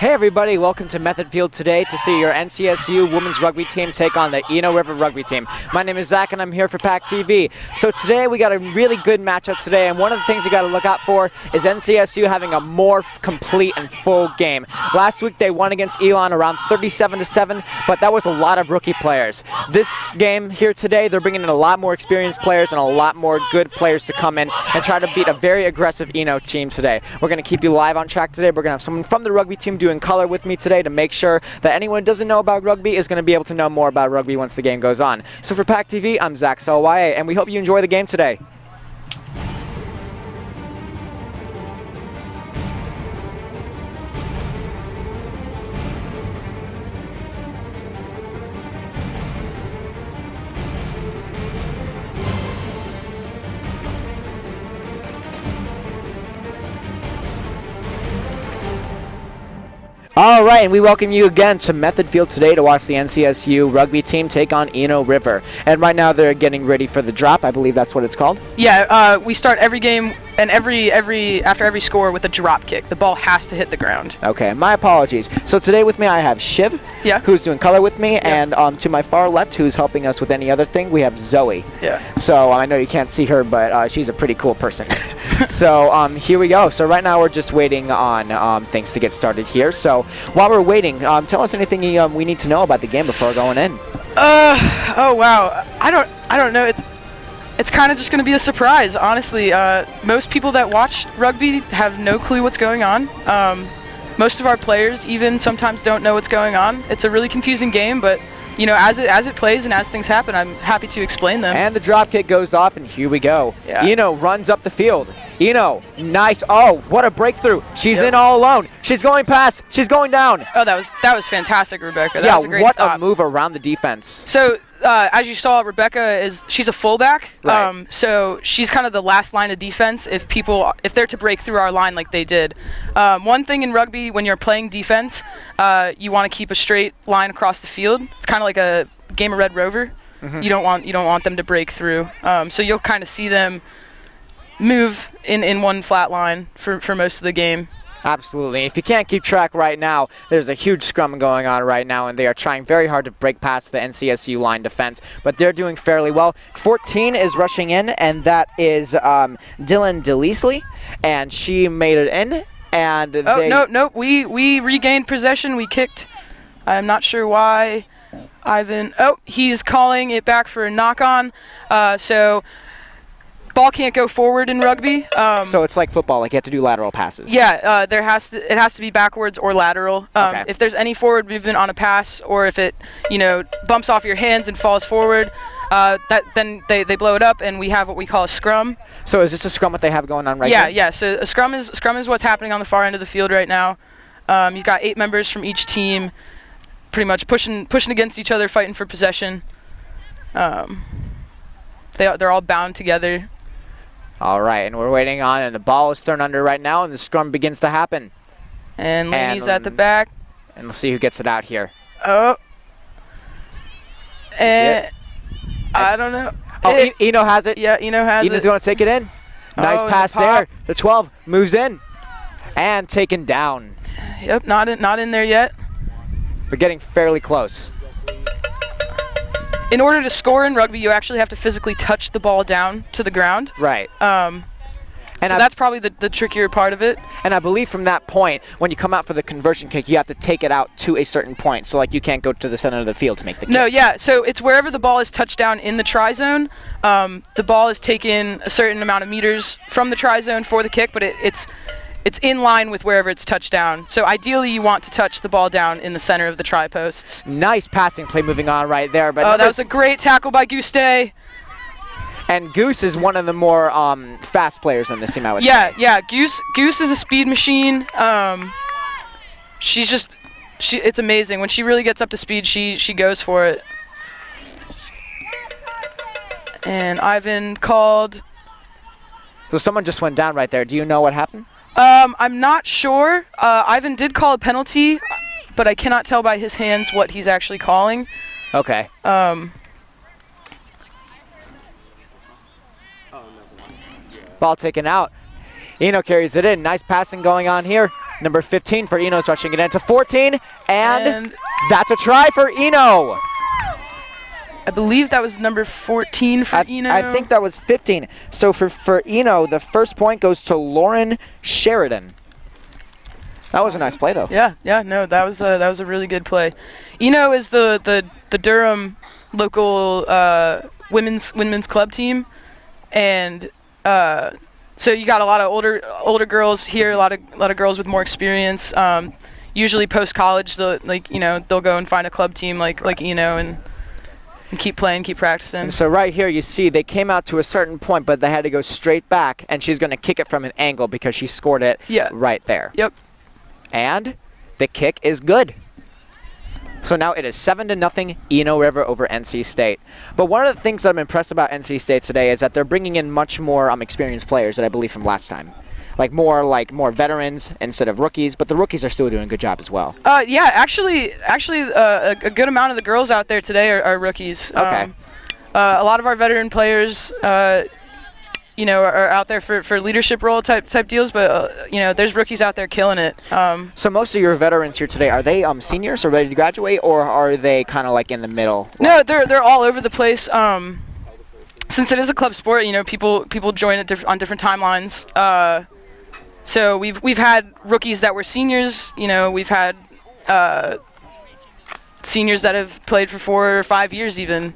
Hey everybody, welcome to Method Field today to see your NCSU women's rugby team take on the Eno River Rugby team. My name is Zack and I'm here for PackTV. So today we got a really good matchup today, and one of the things you got to look out for is NCSU having a more complete and full game. Last week they won against Elon around 37-7, but that was a lot of rookie players. This game here today, they're bringing in a lot more experienced players and a lot more good players to come in and try to beat a very aggressive Eno team today. We're going to keep you live on track today. We're going to have someone from the rugby team doing color with me today to make sure that anyone who doesn't know about rugby is going to be able to know more about rugby once the game goes on. So for PackTV, I'm Zack, and we hope you enjoy the game today. All right, and we welcome you again to Method Field today to watch the NCSU rugby team take on Eno River. And right now they're getting ready for the drop. I believe that's what it's called. Yeah, we start every game and after every score with a drop kick. The ball has to hit the ground. Okay, my apologies. So today with me I have Shiv, who's doing color with me, and to my far left, who's helping us with any other thing, we have Zoe. Yeah. So I know you can't see her, but she's a pretty cool person. So here we go. So right now we're just waiting on things to get started here. So while we're waiting, tell us anything we need to know about the game before going in. Oh wow, I don't know. It's kind of just going to be a surprise, honestly. Most people that watch rugby have no clue what's going on. Most of our players even sometimes don't know what's going on. It's a really confusing game, but you know, as it plays and as things happen, I'm happy to explain them. And the drop kick goes off, and here we go. Yeah. Eno runs up the field. Eno, nice. Oh, what a breakthrough. She's in all alone. She's going past. She's going down. Oh, that was fantastic, Rebecca. That was a great what stop. A move around the defense. So, as you saw, Rebecca she's a fullback. Right. So she's kind of the last line of defense if they're to break through our line like they did. One thing in rugby, when you're playing defense, you want to keep a straight line across the field. It's kind of like a game of Red Rover. Mm-hmm. You don't want them to break through. So you'll kind of see them move in one flat line for most of the game. Absolutely. If you can't keep track right now, there's a huge scrum going on right now, and they are trying very hard to break past the NCSU line defense, but they're doing fairly well. 14 is rushing in, and that is Dylan DeLeasley, and she made it in. And no, we regained possession. We kicked. I'm not sure why. Ivan. Oh, he's calling it back for a knock-on. So ball can't go forward in rugby. So it's like football, like you have to do lateral passes. Yeah, it has to be backwards or lateral. Okay. If there's any forward movement on a pass, or if it bumps off your hands and falls forward, then they blow it up, and we have what we call a scrum. So is this a scrum what they have going on right now? Yeah. So a scrum is what's happening on the far end of the field right now. You've got 8 members from each team, pretty much pushing against each other, fighting for possession. They're all bound together. All right, and we're waiting on, and the ball is thrown under right now, and the scrum begins to happen. And Lainey's at the back. And let's see who gets it out here. Oh. And I don't know. Oh, Eno has it. Yeah, Eno has it. Eno's going to take it in. Nice pass there. The 12 moves in and taken down. Yep, not in there yet. They're getting fairly close. In order to score in rugby, you actually have to physically touch the ball down to the ground. Right. So that's probably the trickier part of it. And I believe from that point, when you come out for the conversion kick, you have to take it out to a certain point. So, like, you can't go to the center of the field to make the kick. No, yeah. So it's wherever the ball is touched down in the try zone. The ball is taken a certain amount of meters from the try zone for the kick, but it's in line with wherever it's touched down. So ideally, you want to touch the ball down in the center of the try posts. Nice passing play moving on right there. But that was a great tackle by Guste. And Goose is one of the more fast players in this team, I would say. Yeah. Goose is a speed machine. It's amazing. When she really gets up to speed, she goes for it. And Ivan called. So someone just went down right there. Do you know what happened? I'm not sure. Ivan did call a penalty, but I cannot tell by his hands what he's actually calling. Okay. Ball taken out. Eno carries it in. Nice passing going on here. Number 15 for Eno's rushing it into 14, and that's a try for Eno. I believe that was number 14 for Eno. I think that was 15. So for Eno, the first point goes to Lauren Sheridan. That was a nice play, though. Yeah, no, that was a really good play. Eno is the Durham local women's club team, and so you got a lot of older girls here, a lot of girls with more experience. Usually post college, they'll go and find a club team like Eno and keep playing, keep practicing. And so right here you see they came out to a certain point, but they had to go straight back, and she's going to kick it from an angle because she scored it right there. Yep. And the kick is good. So now it is 7-0 Eno River over NC State. But one of the things that I'm impressed about NC State today is that they're bringing in much more experienced players than I believe from last time. More veterans instead of rookies, but the rookies are still doing a good job as well. Yeah, actually, a good amount of the girls out there today are rookies. Okay. A lot of our veteran players, are out there for leadership role type deals, but there's rookies out there killing it. So most of your veterans here today, are they seniors or ready to graduate, or are they kind of like in the middle? No, they're all over the place. Since it is a club sport, people join it on different timelines. So we've had rookies that were seniors. We've had seniors that have played for 4 or 5 years even.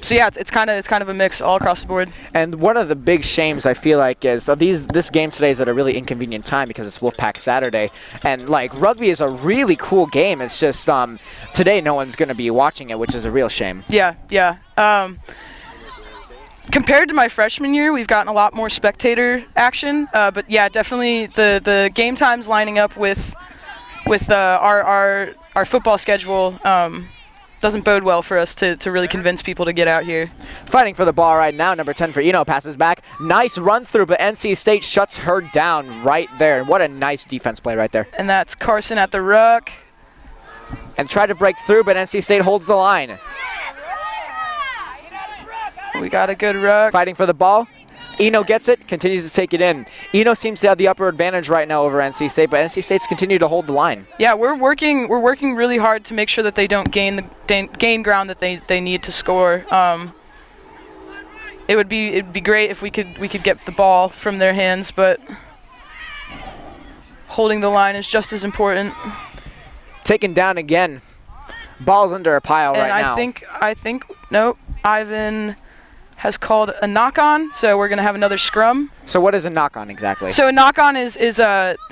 So yeah, it's kind of a mix all across the board. And one of the big shames I feel like is this game today is at a really inconvenient time because it's Wolfpack Saturday, and rugby is a really cool game. It's just today no one's going to be watching it, which is a real shame. Yeah. Compared to my freshman year, we've gotten a lot more spectator action. But yeah, definitely the game times lining up with our football schedule doesn't bode well for us to really convince people to get out here. Fighting for the ball right now, number 10 for Eno passes back. Nice run through, but NC State shuts her down right there. What a nice defense play right there. And that's Carson at the ruck. And tried to break through, but NC State holds the line. We got a good ruck. Fighting for the ball. Eno gets it, continues to take it in. Eno seems to have the upper advantage right now over NC State, but NC State's continue to hold the line. Yeah, we're working really hard to make sure that they don't gain ground that they need to score. It'd be great if we could get the ball from their hands, but holding the line is just as important. Taken down again. Ball's under a pile right now. And I think nope, Ivan has called a knock-on, so we're going to have another scrum. So what is a knock-on exactly? So a knock-on is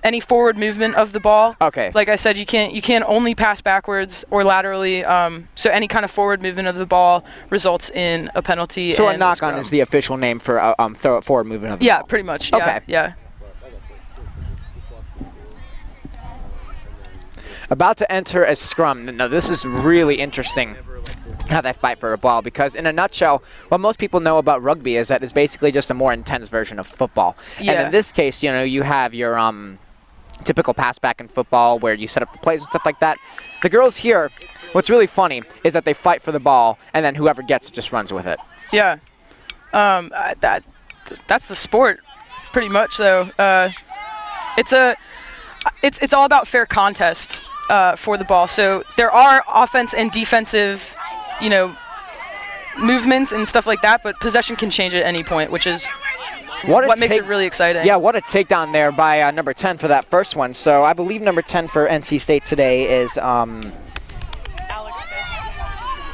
any forward movement of the ball. Okay. Like I said, you can't only pass backwards or laterally. So any kind of forward movement of the ball results in a penalty. So a knock-on is the official name for forward movement of the ball. Yeah, pretty much. Yeah, okay. Yeah. About to enter a scrum. Now this is really interesting, how they fight for a ball, because in a nutshell, what most people know about rugby is that it's basically just a more intense version of football. Yeah. And in this case, you have your typical pass back in football where you set up the plays and stuff like that. The girls here, what's really funny is that they fight for the ball, and then whoever gets it just runs with it. Yeah. That's the sport, pretty much. Though it's all about fair contest for the ball. So there are offense and defensive, movements and stuff like that, but possession can change at any point, which is what makes it really exciting. Yeah, what a takedown there by number 10 for that first one. So I believe number 10 for NC State today is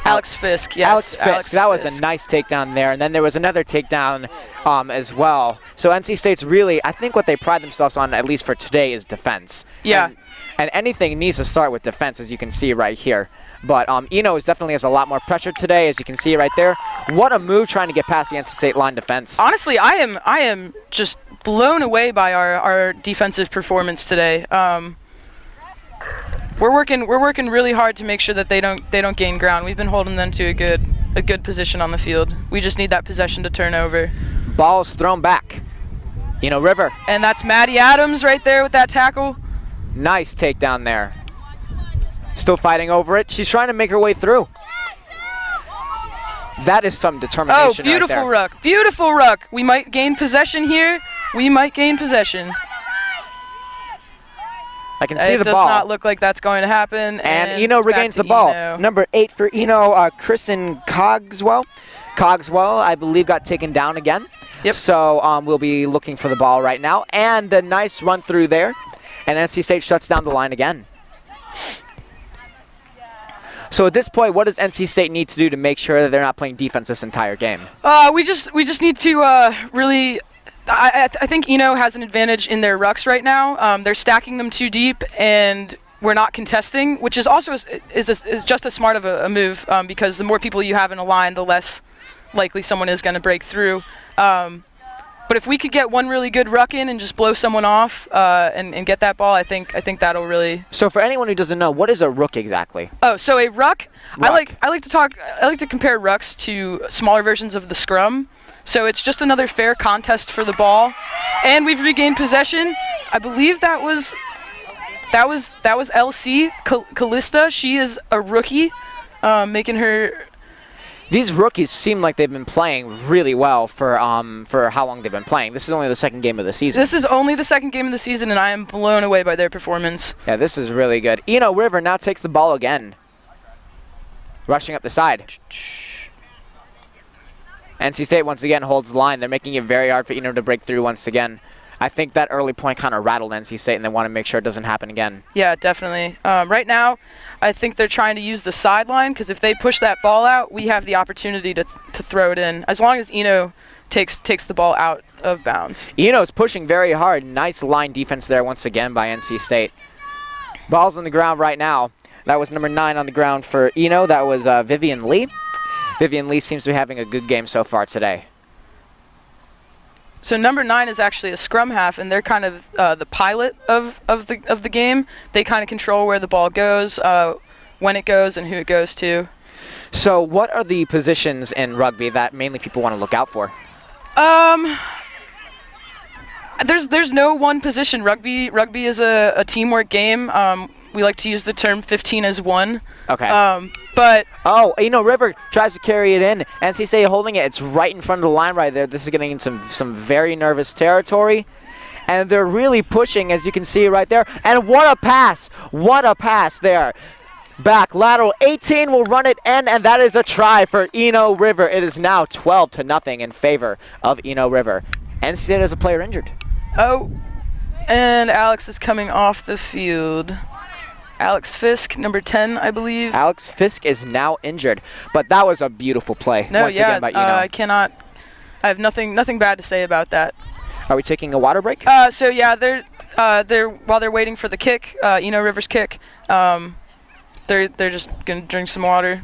Alex Fisk, yes. Alex Fisk. That was a nice takedown there. And then there was another takedown as well. So NC State's really, I think what they pride themselves on, at least for today, is defense. Yeah. And anything needs to start with defense, as you can see right here. But Eno definitely has a lot more pressure today, as you can see right there. What a move trying to get past the NC State line defense. Honestly, I am just blown away by our defensive performance today. We're working really hard to make sure that they don't gain ground. We've been holding them to a good position on the field. We just need that possession to turn over. Ball's thrown back. Eno River. And that's Maddie Adams right there with that tackle. Nice takedown there. Still fighting over it. She's trying to make her way through. That is some determination. Oh, beautiful right there. ruck. Beautiful ruck. We might gain possession here. We might gain possession. I can see the It ball. does not look like that's going to happen. And Eno it's back regains to the ball. Eno. Number 8 for Eno, Kristen Cogswell. Cogswell, I believe, got taken down again. Yep. So we'll be looking for the ball right now. And the nice run through there. And NC State shuts down the line again. So at this point, what does NC State need to do to make sure that they're not playing defense this entire game? We just need to really. I think Eno has an advantage in their rucks right now. They're stacking them too deep, and we're not contesting, which is also is just as smart of a move because the more people you have in a line, the less likely someone is going to break through. But if we could get one really good ruck in and just blow someone off and get that ball, I think that'll really. So for anyone who doesn't know, what is a rook exactly? Oh, so a ruck. I like to compare rucks to smaller versions of the scrum. So it's just another fair contest for the ball, and we've regained possession. I believe that was LC Callista. She is a rookie, making her. These rookies seem like they've been playing really well for how long they've been playing. This is only the second game of the season. This is only the second game of the season, and I am blown away by their performance. Yeah, this is really good. Eno River now takes the ball again, rushing up the side. NC State once again holds the line. They're making it very hard for Eno to break through once again. I think that early point kind of rattled NC State, and they want to make sure it doesn't happen again. Yeah, definitely. Right now, I think they're trying to use the sideline because if they push that ball out, we have the opportunity to throw it in, as long as Eno takes the ball out of bounds. Eno's pushing very hard. Nice line defense there once again by NC State. Ball's on the ground right now. That was number 9 on the ground for Eno. That was Vivian Lee. Vivian Lee seems to be having a good game so far today. So number 9 is actually a scrum half, and they're kind of the pilot of the game. They kind of control where the ball goes, when it goes, and who it goes to. So what are the positions in rugby that mainly people want to look out for? There's no one position. Rugby is a teamwork game. We like to use the term 15 as 1. Okay. But Eno River tries to carry it in. NC State holding it. It's right in front of the line right there. This is getting into some very nervous territory. And they're really pushing, as you can see right there. And what a pass. What a pass there. Back, lateral, 18 will run it in, and that is a try for Eno River. It is now 12-0 in favor of Eno River. NC State has a player injured. Oh, and Alex is coming off the field. Alex Fisk, number 10, I believe. Alex Fisk is now injured, but that was a beautiful play again by Eno. I have nothing bad to say about that. Are we taking a water break? So yeah, they're while they're waiting for the kick, Eno River's kick, they're just gonna drink some water.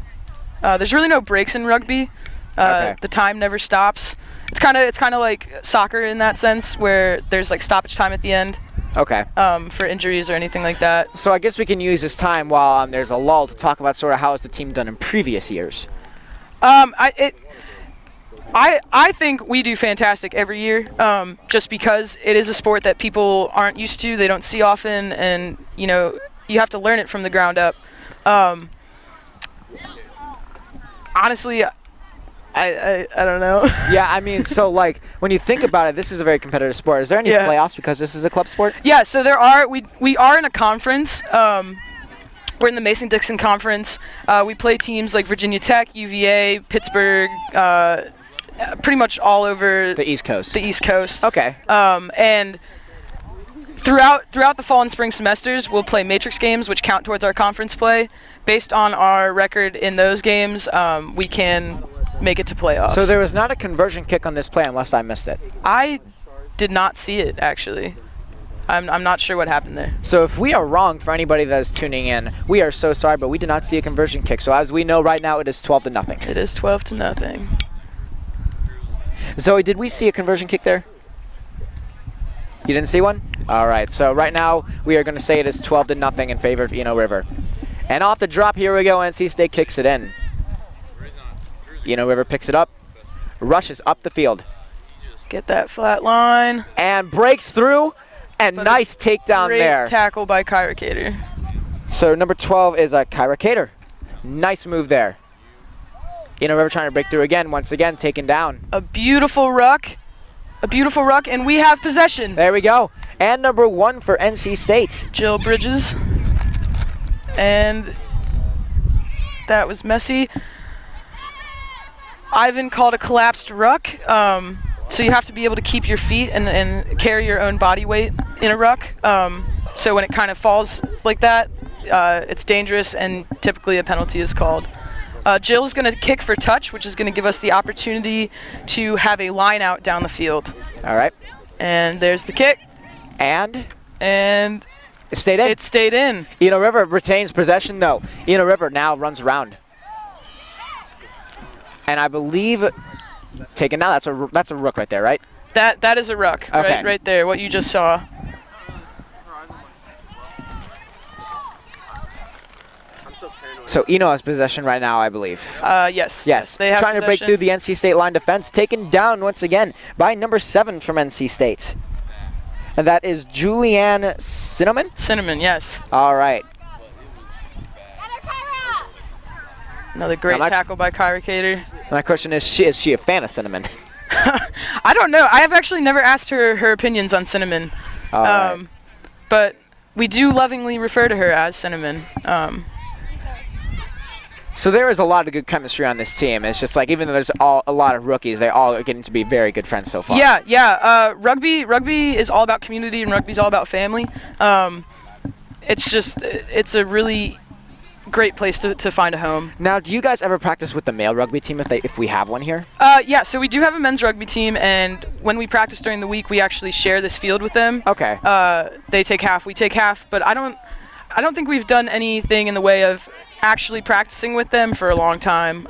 There's really no breaks in rugby. Okay. The time never stops. It's kind of like soccer in that sense, where there's like stoppage time at the end. Okay. For injuries or anything like that. So I guess we can use this time while there's a lull to talk about sort of how has the team done in previous years. I think we do fantastic every year, just because it is a sport that people aren't used to, they don't see often, and you have to learn it from the ground up. Honestly, I don't know. Yeah, I mean, so like when you think about it, this is a very competitive sport. Is there any playoffs because this is a club sport? Yeah, so there are. We are in a conference. We're in the Mason-Dixon Conference. We play teams like Virginia Tech, UVA, Pittsburgh, pretty much all over the East Coast. The East Coast. Okay. And throughout the fall and spring semesters, we'll play matrix games, which count towards our conference play. Based on our record in those games, we can make it to playoffs. So there was not a conversion kick on this play unless I missed it. I did not see it, actually. I'm not sure what happened there. So if we are wrong, for anybody that is tuning in, we are so sorry, but we did not see a conversion kick. So as we know right now, it is 12-0. It is 12-0. Zoe, did we see a conversion kick there? You didn't see one? All right, so right now we are going to say it is 12-0 in favor of Eno River. And off the drop, here we go, NC State kicks it in. Eno River picks it up, rushes up the field. Get that flat line. And breaks through, and nice takedown there. Great tackle by Kyra Cater. So number 12 is Kyra Cater. Nice move there. Eno River trying to break through again, once again taken down. A beautiful ruck. A beautiful ruck, and we have possession. There we go. And number 1 for NC State. Jill Bridges. And that was messy. Ivan called a collapsed ruck. So you have to be able to keep your feet and carry your own body weight in a ruck. So when it kind of falls like that, it's dangerous, and typically a penalty is called. Jill's going to kick for touch, which is going to give us the opportunity to have a line out down the field. All right. And there's the kick. And it stayed in. It stayed in. Eno River retains possession, though. Eno River now runs around. And I believe, taken now, that's a rook right there, right? That is a ruck, okay. right there, what you just saw. So Eno has possession right now, I believe. Yes. Yes. They have trying possession. to break through the NC State line defense, taken down once again by number 7 from NC State. And that is Julianne Cinnamon? Cinnamon, yes. All right. Another great tackle by Kyra Cater. My question is she a fan of Cinnamon? I don't know. I have actually never asked her opinions on Cinnamon. All right. But we do lovingly refer to her as Cinnamon. So there is a lot of good chemistry on this team. It's just like, even though there's a lot of rookies, they all are getting to be very good friends so far. Yeah. Rugby is all about community, and rugby is all about family. It's a really great place to find a home. Now, do you guys ever practice with the male rugby team if we have one here? Yeah, so we do have a men's rugby team, and when we practice during the week, we actually share this field with them. Okay. They take half, we take half, but I don't think we've done anything in the way of actually practicing with them for a long time.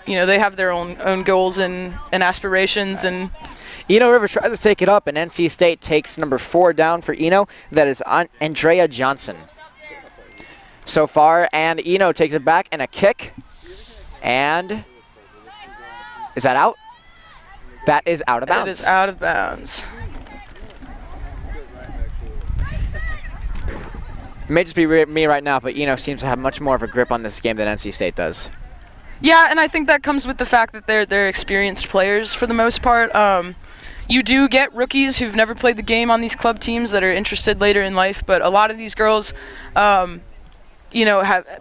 They have their own goals and aspirations. And Eno River tries to take it up, and NC State takes number 4 down for Eno. That is Andrea Johnson. So far, and Eno takes it back, and a kick. And is that out? That is out of bounds. It is out of bounds. It may just be me right now, but Eno seems to have much more of a grip on this game than NC State does. Yeah, and I think that comes with the fact that they're experienced players for the most part. You do get rookies who've never played the game on these club teams that are interested later in life, but a lot of these girls, have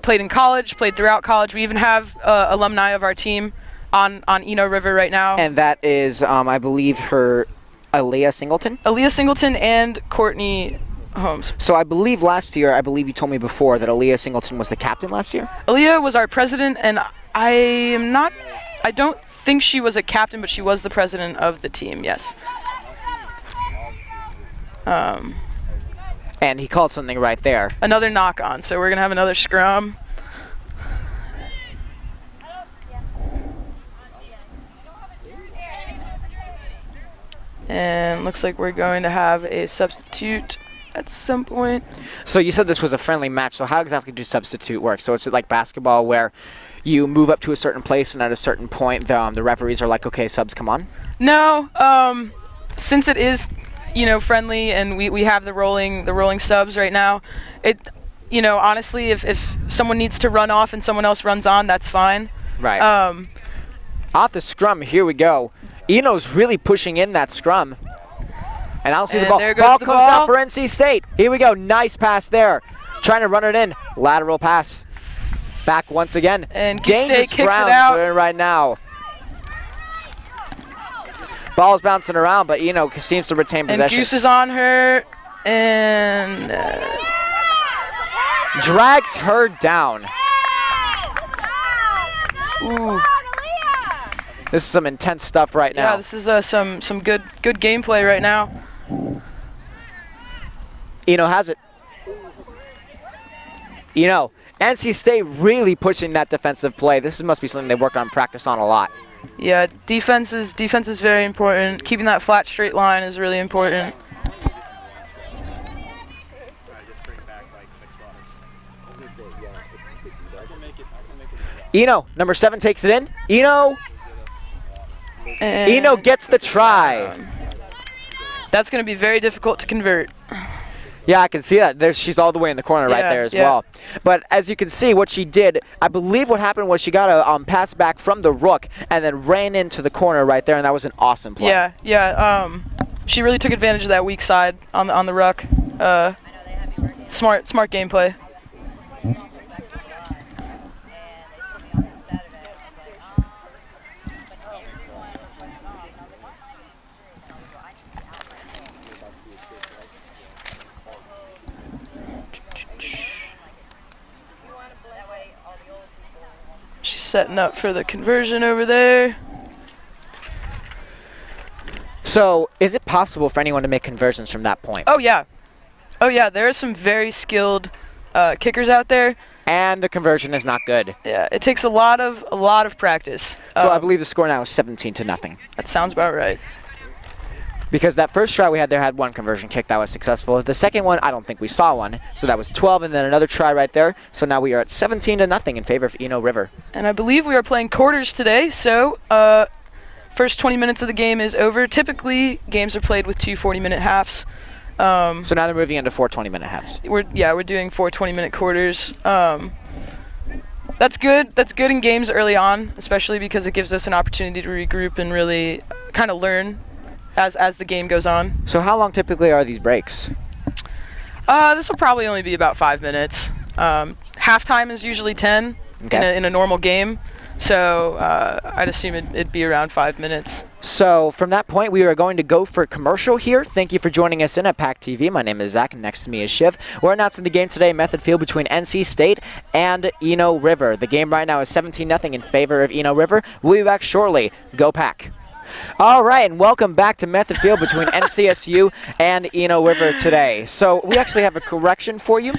played in college, played throughout college. We even have alumni of our team on Eno River right now. And that is, I believe, her Aaliyah Singleton? Aaliyah Singleton and Courtney Holmes. So I believe last year, I believe you told me before that Aaliyah Singleton was the captain last year? Aaliyah was our president, and I don't think she was a captain, but she was the president of the team, yes. And he called something right there. Another knock on, so we're going to have another scrum. And looks like we're going to have a substitute at some point. So you said this was a friendly match, so how exactly do substitute work? So it's like basketball where you move up to a certain place, and at a certain point the referees are like, okay, subs, come on? No, since it is, friendly, and we have the rolling subs right now, honestly, if someone needs to run off and someone else runs on, that's fine. Right. Off the scrum, here we go. Eno's really pushing in that scrum. And I don't see the ball. Ball comes out for NC State. Here we go. Nice pass there. Trying to run it in. Lateral pass. Back once again. And dangerous State kicks it ground out we're in right now. Ball's bouncing around, but Eno seems to retain possession. And Goose is on her, and drags her down. Ooh. This is some intense stuff right now. Yeah, this is some good gameplay right now. Eno has it. NC State really pushing that defensive play. This must be something they worked on practice on a lot. Yeah, defense is very important. Keeping that flat, straight line is really important. Eno, number 7, takes it in. Eno gets the try. That's going to be very difficult to convert. Yeah, I can see that. She's all the way in the corner right there as well. But as you can see, what she did, I believe what happened was she got a pass back from the rook and then ran into the corner right there, and that was an awesome play. Yeah. She really took advantage of that weak side on the ruck. Smart gameplay. She's setting up for the conversion over there. So, is it possible for anyone to make conversions from that point? Oh yeah, there are some very skilled kickers out there. And the conversion is not good. Yeah, it takes a lot of practice. So I believe the score now is 17-0. That sounds about right. Because that first try we had there had one conversion kick that was successful. The second one, I don't think we saw one. So that was 12, and then another try right there. So now we are at 17-0 in favor of Eno River. And I believe we are playing quarters today, so first 20 minutes of the game is over. Typically, games are played with 2 40-minute halves. So now they're moving into 4 20-minute halves. We're doing 4 20-minute quarters. That's good. That's good in games early on, especially because it gives us an opportunity to regroup and really kind of learn as the game goes on. So how long typically are these breaks? This will probably only be about 5 minutes. Halftime is usually 10 in a normal game, so I'd assume it'd be around 5 minutes. So from that point, we are going to go for commercial here. Thank you for joining us in at PackTV. My name is Zack, and next to me is Shiv. We're announcing the game today, Method Field, between NC State and Eno River. The game right now is 17-0 in favor of Eno River. We'll be back shortly. Go Pack! All right, and welcome back to Method Field between NCSU and Eno River today. So we actually have a correction for you.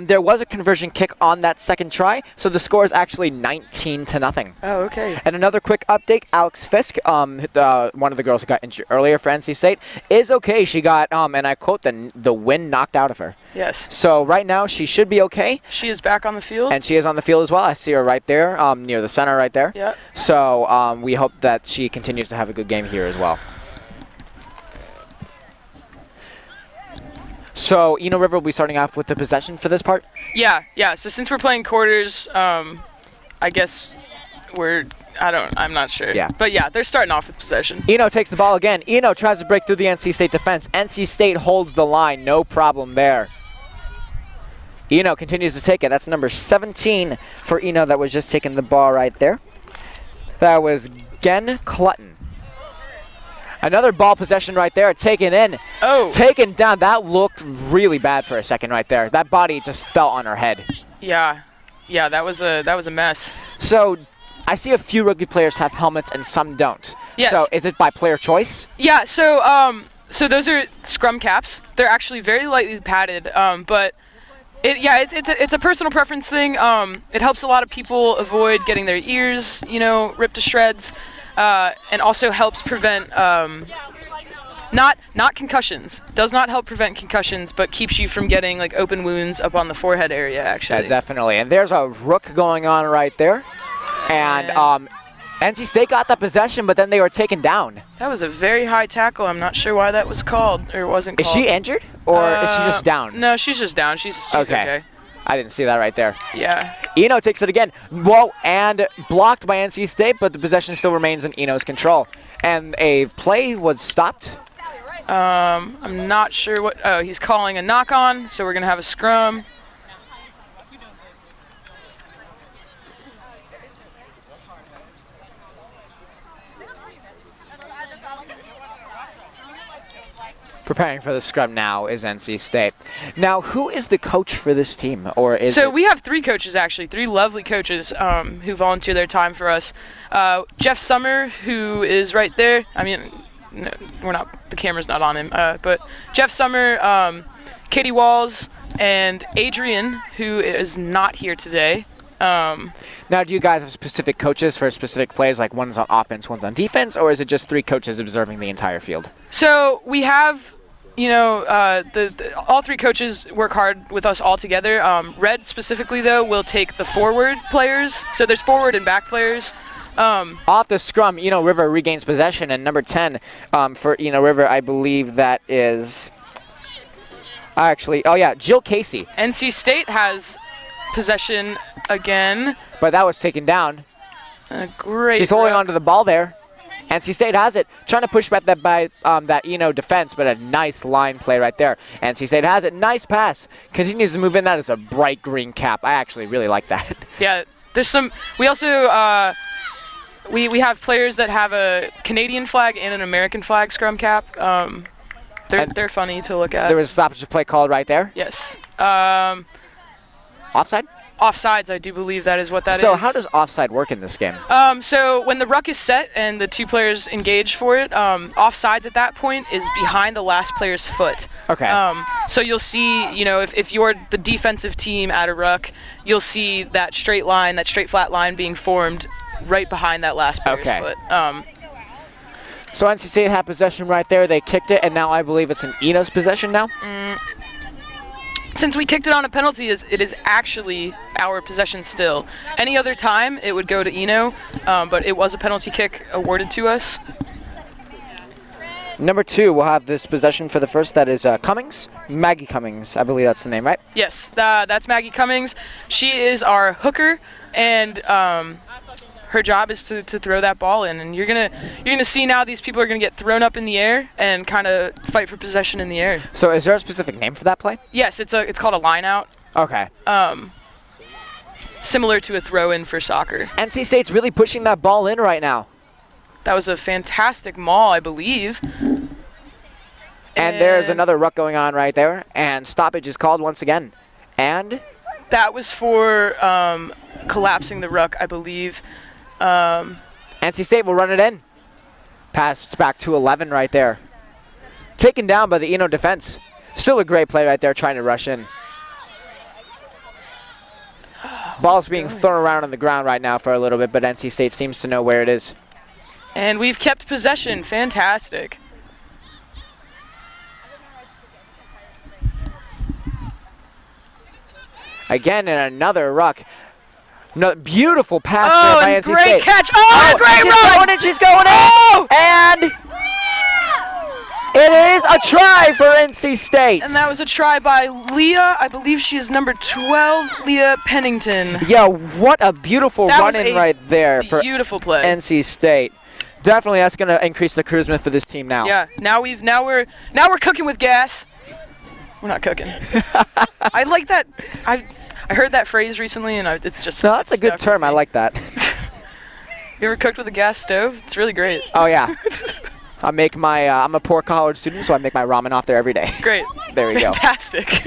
There was a conversion kick on that second try, so the score is actually 19-0. Oh, okay. And another quick update, Alex Fisk, one of the girls who got injured earlier for NC State, is okay. She got, and I quote, the wind knocked out of her. Yes. So right now she should be okay. She is back on the field. And she is on the field as well. I see her right there, near the center right there. Yeah. So we hope that she continues to have a good game here as well. So Eno River will be starting off with the possession for this part? Yeah. So since we're playing quarters, I guess I'm not sure. Yeah. But yeah, they're starting off with possession. Eno takes the ball again. Eno tries to break through the NC State defense. NC State holds the line. No problem there. Eno continues to take it. That's number 17 for Eno that was just taking the ball right there. That was Gen Clutton. Another ball possession right there, taken in. Oh. Taken down. That looked really bad for a second right there. That body just fell on her head. Yeah, that was a mess. So I see a few rugby players have helmets and some don't. Yes. So is it by player choice? Yeah, so those are Scrum caps. They're actually very lightly padded, but it's a personal preference thing. It helps a lot of people avoid getting their ears, ripped to shreds, and also helps prevent not concussions. Does not help prevent concussions, but keeps you from getting like open wounds up on the forehead area. Actually. Yeah, definitely. And there's a rook going on right there, and NC State got that possession, but then they were taken down. That was a very high tackle. I'm not sure why that was called or wasn't called. Is she injured or is she just down? No, she's just down. She's okay. I didn't see that right there. Yeah. Eno takes it again. Whoa, and blocked by NC State, but the possession still remains in Eno's control. And a play was stopped. I'm not sure what. Oh, he's calling a knock-on, so we're going to have a scrum. Preparing for the scrum now is NC State. Now, who is the coach for this team, or is So we have 3 coaches actually, 3 lovely coaches who volunteer their time for us. Jeff Summer, who is right there. I mean, no, we're not. The camera's not on him. But Jeff Summer, Katie Walls, and Adrian, who is not here today. Now, do you guys have specific coaches for specific plays, like one's on offense, one's on defense, or is it just 3 coaches observing the entire field? So we have, all 3 coaches work hard with us all together. Red specifically, though, will take the forward players. So there's forward and back players. Off the scrum, Eno River regains possession, and number 10 for Eno River, I believe that is Actually, oh yeah, Jill Casey. NC State has possession again. But that was taken down. Great. She's holding on to the ball there. NC State has it, trying to push back that by that Eno defense, but a nice line play right there. NC State has it, nice pass. Continues to move in. That is a bright green cap. I actually really like that. Yeah, there's some. We also we have players that have a Canadian flag and an American flag scrum cap. They're funny to look at. There was a stoppage of play called right there. Yes. Offside? Offsides, I do believe that is what that is. So how does offside work in this game? So when the ruck is set and the two players engage for it, offsides at that point is behind the last player's foot. Okay. So you'll see, if you're the defensive team at a ruck, you'll see that straight line, that straight flat line being formed right behind that last player's foot. So NC State had possession right there. They kicked it, and now I believe it's an Eno's possession now? Since we kicked it on a penalty, it is actually our possession still. Any other time, it would go to Eno, but it was a penalty kick awarded to us. Number 2 will have this possession for the first. That is Cummings. Maggie Cummings, I believe that's the name, right? Yes, that's Maggie Cummings. She is our hooker, and her job is to throw that ball in. And you're gonna see now these people are gonna get thrown up in the air and kind of fight for possession in the air. So is there a specific name for that play? Yes, it's called a lineout. Okay. Similar to a throw-in for soccer. NC State's really pushing that ball in right now. That was a fantastic maul, I believe. And there's another ruck going on right there, and stoppage is called once again. And that was for collapsing the ruck, I believe. NC State will run it in. Pass back to 11 right there. Taken down by the Eno defense. Still a great play right there, trying to rush in. Ball's being thrown around on the ground right now for a little bit, but NC State seems to know where it is. And we've kept possession. Fantastic. Again, in another ruck. No, beautiful pass there by NC great State. Catch. Oh, great run! She's going in! And it is a try for NC State. And that was a try by Leah. I believe she is number 12, Leah Pennington. Yeah, what a beautiful run-in right there for beautiful play. NC State. Definitely, that's going to increase the charisma for this team now. Yeah, now we're cooking with gas. We're not cooking. I like that. I heard that phrase recently, and it's just. No, that's a good term. I like that. You ever cooked with a gas stove? It's really great. Oh yeah. I'm a poor college student, so I make my ramen off there every day. Great. There we go. Fantastic.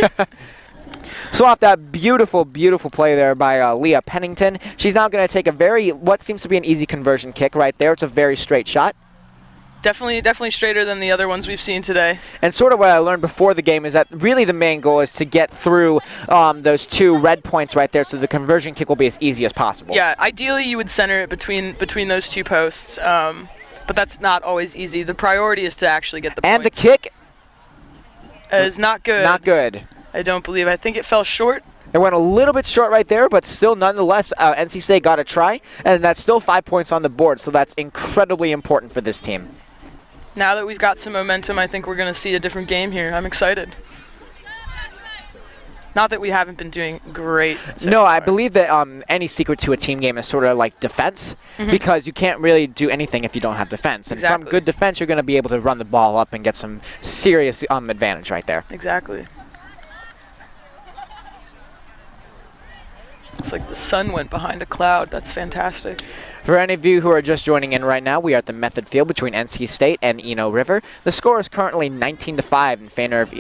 So off that beautiful, beautiful play there by Leah Pennington, she's now going to take what seems to be an easy conversion kick right there. It's a very straight shot. Definitely straighter than the other ones we've seen today. And sort of what I learned before the game is that really the main goal is to get through those 2 red points right there, so the conversion kick will be as easy as possible. Yeah, ideally you would center it between those 2 posts, but that's not always easy. The priority is to actually get the points. And the kick is not good. Not good. I don't believe. I think it fell short. It went a little bit short right there, but still, nonetheless, NC State got a try, and that's still 5 points on the board, so that's incredibly important for this team. Now that we've got some momentum, I think we're going to see a different game here. I'm excited. Not that we haven't been doing great so far. I believe that any secret to a team game is sort of like defense, because you can't really do anything if you don't have defense. And from good defense, you're going to be able to run the ball up and get some serious advantage right there. Exactly. It's like the sun went behind a cloud. That's fantastic. For any of you who are just joining in right now, we are at the Method Field between NC State and Eno River. The score is currently 19-5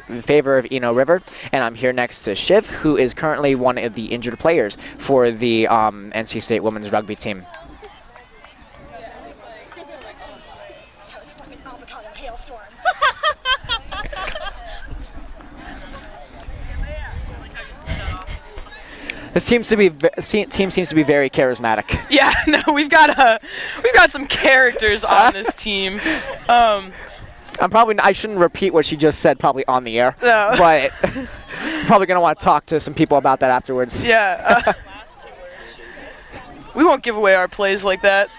in favor of Eno River, and I'm here next to Shiv, who is currently one of the injured players for the NC State women's rugby team. This team seems to be very charismatic. Yeah, no, we've got some characters on this team. I shouldn't repeat what she just said probably on the air, no. But I'm probably gonna want to talk to some people about that afterwards. Yeah. We won't give away our plays like that.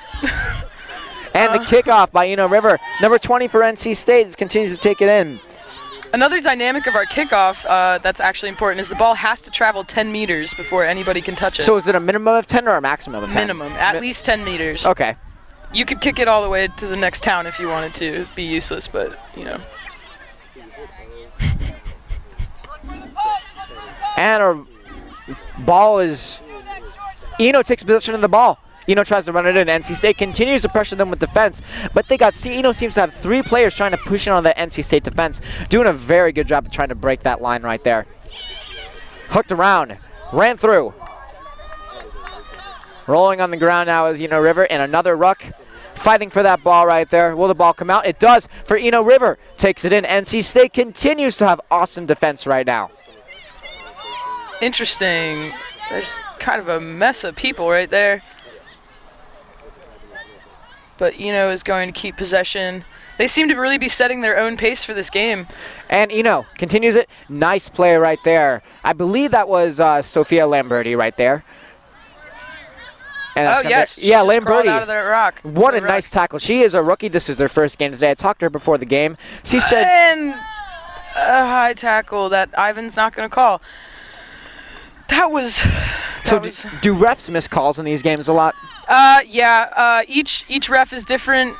And the kickoff by Eno River, number 20 for NC State, continues to take it in. Another dynamic of our kickoff that's actually important is the ball has to travel 10 meters before anybody can touch it. So is it a minimum of 10 or a maximum of 10? Minimum, at least 10 meters. Okay. You could kick it all the way to the next town if you wanted to. It'd be useless, but, you know. And our ball is... Eno takes possession of the ball. Eno tries to run it in. NC State continues to pressure them with defense, but they got Eno seems to have 3 players trying to push in on the NC State defense, doing a very good job of trying to break that line right there. Hooked around, ran through. Rolling on the ground now is Eno River, and another ruck fighting for that ball right there. Will the ball come out? It does for Eno River. Takes it in. NC State continues to have awesome defense right now. Interesting. There's kind of a mess of people right there. But Eno is going to keep possession. They seem to really be setting their own pace for this game. And Eno continues it. Nice play right there. I believe that was Sophia Lamberti right there. And Oh, yes. Yeah, She just crawled Lamberti. out of that rock. What a nice tackle. She is a rookie. This is her first game today. I talked to her before the game. She said... And a high tackle that Ivan's not going to call. That was... So do refs miss calls in these games a lot? Yeah. Each ref is different.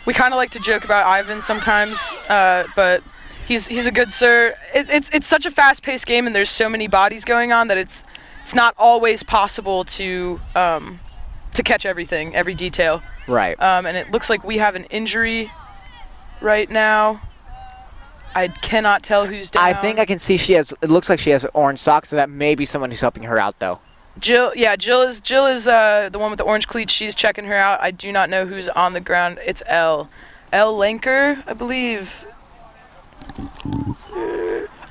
We kind of like to joke about Ivan sometimes, but he's a good sir. It's such a fast-paced game, and there's so many bodies going on that it's not always possible to catch everything, every detail. Right. And it looks like we have an injury right now. I cannot tell who's down. I think I can see it looks like she has orange socks, so that may be someone who's helping her out, though. Jill is the one with the orange cleats. She's checking her out. I do not know who's on the ground. It's Elle Lenker, I believe.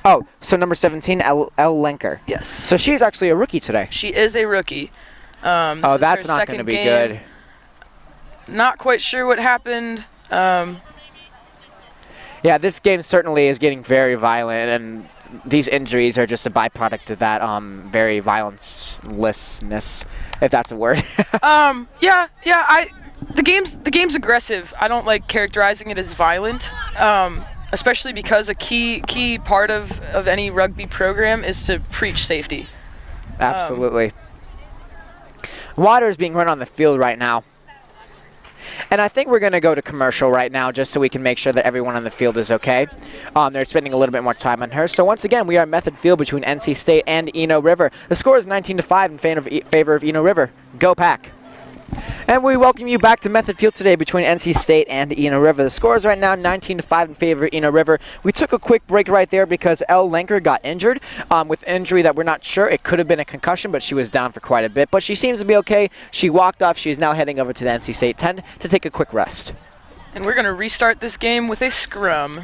Oh, so number 17, Elle Lenker. Yes. So she's actually a rookie today. She is a rookie. Oh, that's not going to be good. Not quite sure what happened. Yeah, this game certainly is getting very violent, and these injuries are just a byproduct of that very violencelessness, if that's a word. Yeah. The game's aggressive. I don't like characterizing it as violent, especially because a key part of any rugby program is to preach safety. Absolutely. Water is being run on the field right now. And I think we're going to go to commercial right now just so we can make sure that everyone on the field is okay. They're spending a little bit more time on her. So once again, we are Method Field between NC State and Eno River. The score is 19-5 in favor of Eno River. Go Pack. And we welcome you back to Method Field today between NC State and Eno River. The score is right now 19-5 in favor of Eno River. We took a quick break right there because Elle Lenker got injured with injury that we're not sure. It could have been a concussion, but she was down for quite a bit. But she seems to be okay. She walked off. She's now heading over to the NC State 10 to take a quick rest. And we're going to restart this game with a scrum.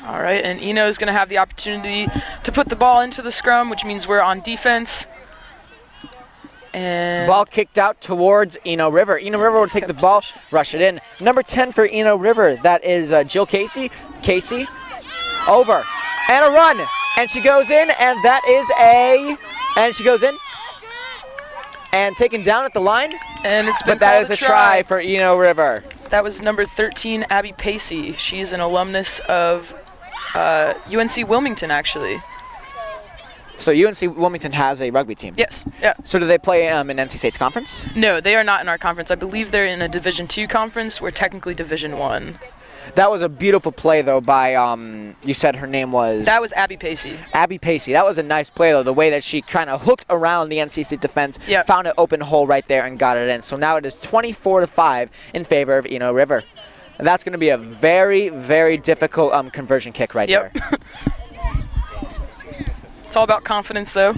All right, and Eno is going to have the opportunity to put the ball into the scrum, which means we're on defense. And ball kicked out towards Eno River. Eno River will take the ball, rush it in. Number 10 for Eno River, that is Jill Casey. Casey, over, and a run. And she goes in, and that is and she goes in. And taken down at the line. And it's been but that is a try for Eno River. That was number 13, Abby Pacey. She's an alumnus of UNC Wilmington, actually. So UNC Wilmington has a rugby team? Yes. Yeah. So do they play in NC State's conference? No, they are not in our conference. I believe they're in a Division II conference. We're technically Division I. That was a beautiful play, though, by, you said her name was? That was Abby Pacey. Abby Pacey. That was a nice play, though, the way that she kind of hooked around the NC State defense, found an open hole right there, and got it in. So now it is 24-5 in favor of Eno River. And that's going to be a very, very difficult conversion kick right there. It's all about confidence, though.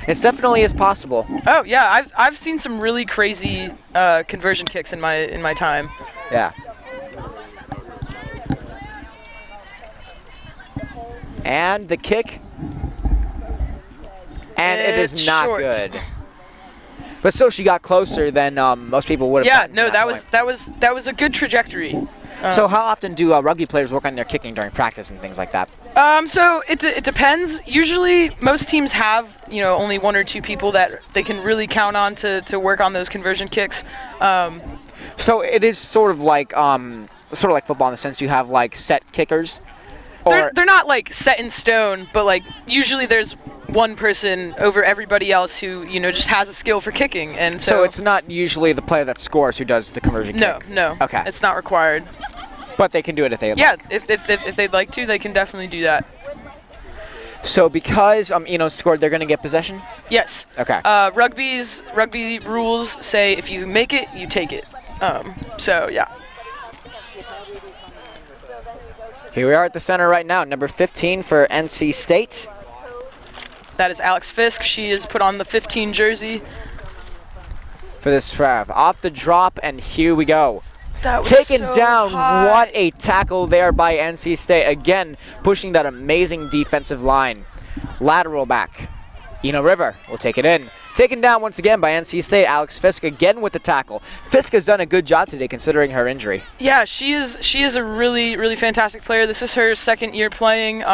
It definitely is possible. Oh yeah, I've seen some really crazy conversion kicks in my time. Yeah. And the kick, and it is not good. But still, she got closer than most people would have. Yeah, no, that was a good trajectory. So how often do rugby players work on their kicking during practice and things like that? So it depends. Usually, most teams have only 1 or 2 people that they can really count on to work on those conversion kicks. So it is sort of like football in the sense you have like set kickers. They're not like set in stone, but like usually there's one person over everybody else who just has a skill for kicking, and so it's not usually the player that scores who does the conversion kick. No. Okay. It's not required. But they can do it if they like. Yeah, if they'd like to, they can definitely do that. So because Eno scored, they're going to get possession? Yes. Okay. Rugby rules say if you make it, you take it. So yeah. Here we are at the center right now, number 15 for NC State. That is Alex Fisk. She is put on the 15 jersey. For this drive. Off the drop, and here we go. That was Taken so down. high. What a tackle there by NC State. Again, pushing that amazing defensive line. Lateral back. Eno River will take it in. Taken down once again by NC State. Alex Fisk again with the tackle. Fisk has done a good job today considering her injury. Yeah, she is a really, really fantastic player. This is her 2nd year playing.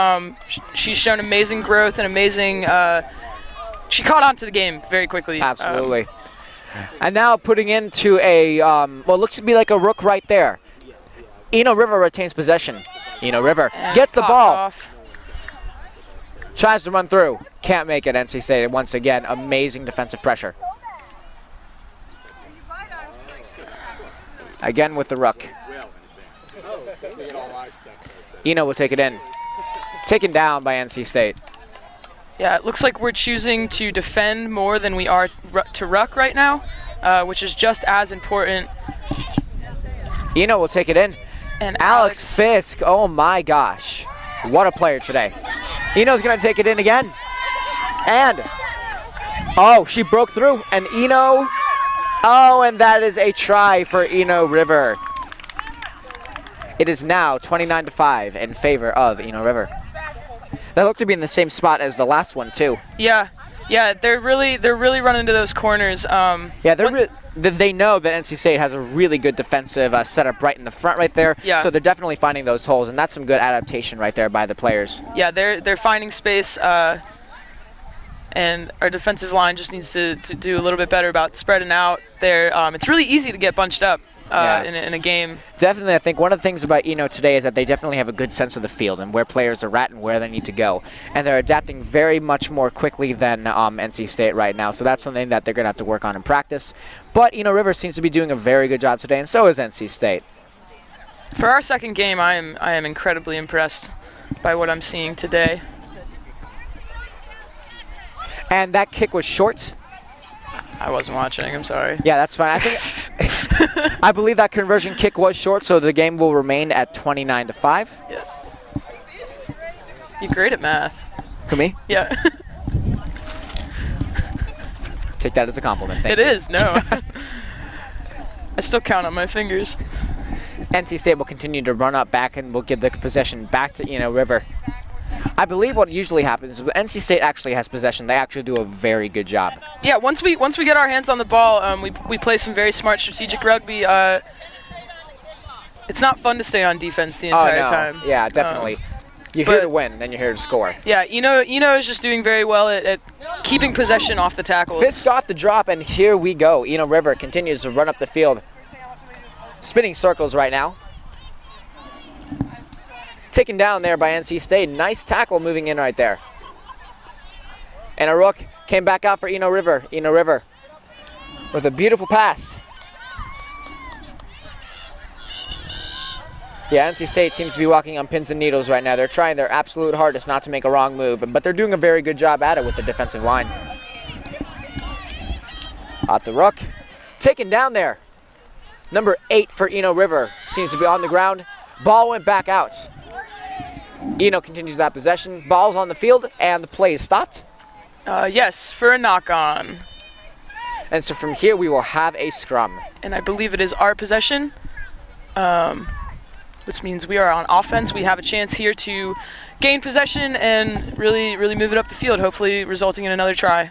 She's shown amazing growth and amazing. She caught on to the game very quickly. Absolutely. And now putting into a what looks to be like a rook right there. Eno River retains possession. Eno River gets the ball. Off. Tries to run through. Can't make it. NC State once again. Amazing defensive pressure. Again with the rook. Eno will take it in. Taken down by NC State. Yeah, it looks like we're choosing to defend more than we are to ruck right now, which is just as important. Eno will take it in. And Alex Fisk, oh my gosh. What a player today. Eno's going to take it in again. And, oh, she broke through. And Eno, oh, and that is a try for Eno River. It is now 29-5 in favor of Eno River. That looked to be in the same spot as the last one, too. Yeah, they're really running to those corners. They know that NC State has a really good defensive setup right in the front right there. Yeah. So they're definitely finding those holes, and that's some good adaptation right there by the players. Yeah, they're finding space, and our defensive line just needs to do a little bit better about spreading out there. It's really easy to get bunched up in a game. Definitely, I think one of the things about Eno today is that they definitely have a good sense of the field and where players are at and where they need to go. And they're adapting very much more quickly than NC State right now. So that's something that they're going to have to work on in practice. But Eno River seems to be doing a very good job today, and so is NC State. For our 2nd game, I am incredibly impressed by what I'm seeing today. And that kick was short. I wasn't watching, I'm sorry. Yeah, that's fine. I think I believe that conversion kick was short, so the game will remain at 29-5. Yes. You're great at math. Who, me? Yeah. Take that as a compliment. Thank It you. is, no. I still count on my fingers. NC State will continue to run up back and will give the possession back to Eno River. I believe what usually happens is when NC State actually has possession, they actually do a very good job. Yeah, once we get our hands on the ball, we play some very smart strategic rugby. It's not fun to stay on defense the entire time. Yeah, definitely. You're here to win, then you're here to score. Yeah, Eno is just doing very well at keeping possession off the tackles. Fisk off the drop, and here we go. Eno River continues to run up the field. Spinning circles right now. Taken down there by NC State. Nice tackle moving in right there. And a rook came back out for Eno River. Eno River with a beautiful pass. Yeah, NC State seems to be walking on pins and needles right now. They're trying their absolute hardest not to make a wrong move, but they're doing a very good job at it with the defensive line. Off the rook. Taken down there. Number 8 for Eno River seems to be on the ground. Ball went back out. Eno continues that possession. Ball's on the field, and the play is stopped. Yes, for a knock-on. And so from here, we will have a scrum. And I believe it is our possession, which means we are on offense. We have a chance here to gain possession and really move it up the field, hopefully resulting in another try.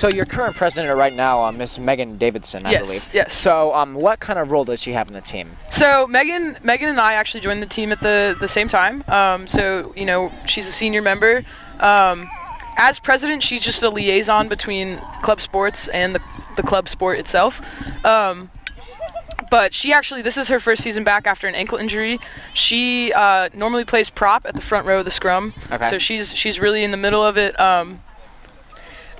So your current president right now, Miss Megan Davidson, I believe. Yes. So what kind of role does she have in the team? So Megan and I actually joined the team at the same time. So you know, she's a senior member. As president, she's just a liaison between club sports and the club sport itself. But she actually, this is her first season back after an ankle injury. She normally plays prop at the front row of the scrum. Okay. So she's really in the middle of it.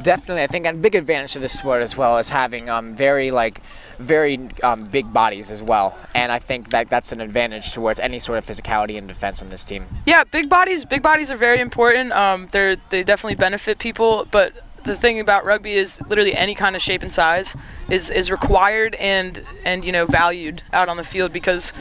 Definitely, I think a big advantage to this sport as well is having very big bodies as well, and I think that's an advantage towards any sort of physicality and defense on this team. Yeah, big bodies are very important. They definitely benefit people, but the thing about rugby is literally any kind of shape and size is required and you know, valued out on the field, because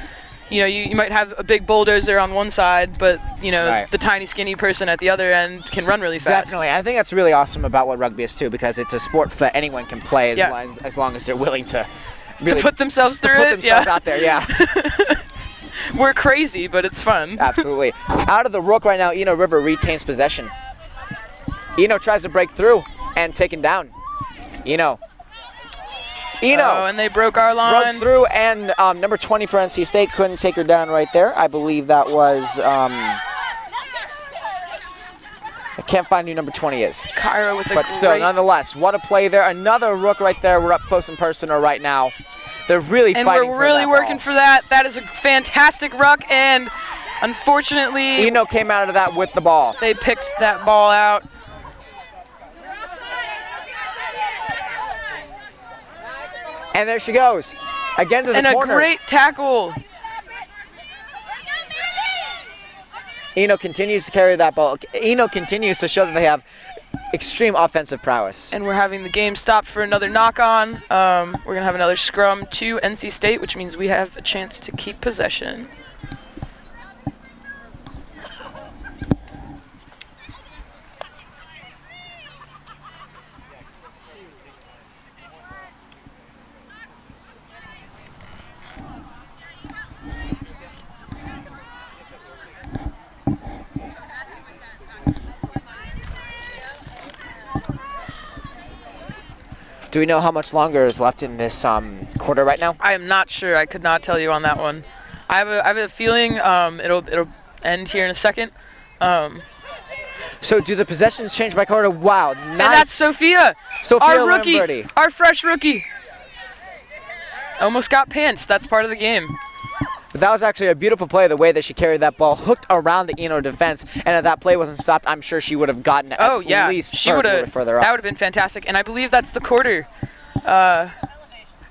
you know, you might have a big bulldozer on one side, but you know, right, the tiny skinny person at the other end can run really fast. Definitely, I think that's really awesome about what rugby is too, because it's a sport that anyone can play as long as they're willing to really put themselves through put themselves out there. Yeah. We're crazy, but it's fun. Absolutely. Out of the rook right now, Eno River retains possession. Eno tries to break through and taken down. Eno, Oh, and they broke our line. Broke through, and number 20 for NC State couldn't take her down right there. I believe that was, I can't find who number 20 is. Kyra with a But still, nonetheless, what a play there. Another rook right there. We're up close and personal right now. They're really fighting for that ball. And we're really working for that. That is a fantastic ruck, and unfortunately, Eno came out of that with the ball. They picked that ball out. And there she goes, again to the corner. And a great tackle. Eno continues to carry that ball. Eno continues to show that they have extreme offensive prowess. And we're having the game stopped for another knock-on. We're going to have another scrum to NC State, which means we have a chance to keep possession. Do we know how much longer is left in this quarter right now? I am not sure. I could not tell you on that one. I have a feeling it'll end here in a second. So do the possessions change by quarter? Wow, nice. And that's Sophia, our rookie, Lamberti. our fresh rookie. Almost got pantsed. That's part of the game. But that was actually a beautiful play, the way that she carried that ball, hooked around the Eno defense, and if that play wasn't stopped, I'm sure she would have gotten at least further up. That would have been fantastic, and I believe that's the quarter.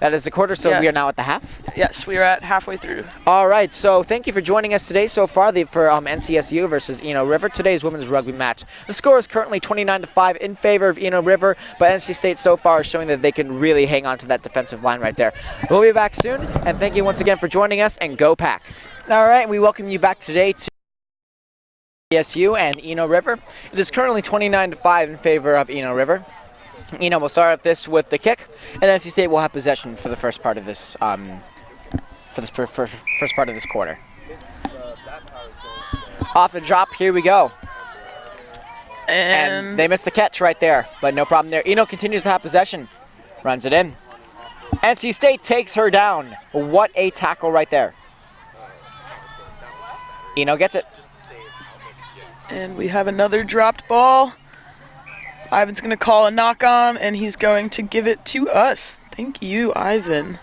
That is the quarter, so we are now at the half? Yes, we are at halfway through. All right, so thank you for joining us today so far for NCSU versus Eno River, today's women's rugby match. The score is currently 29-5 in favor of Eno River, but NC State so far is showing that they can really hang on to that defensive line right there. We'll be back soon, and thank you once again for joining us, and go Pack. All right, we welcome you back today to NCSU and Eno River. It is currently 29-5 in favor of Eno River. Eno will start this with the kick, and NC State will have possession for the first part of this first part of this quarter. Off the drop, here we go. And they missed the catch right there, but no problem there. Eno continues to have possession, runs it in. NC State takes her down. What a tackle right there. Eno gets it. And we have another dropped ball. Ivan's going to call a knock-on, and he's going to give it to us. Thank you, Ivan.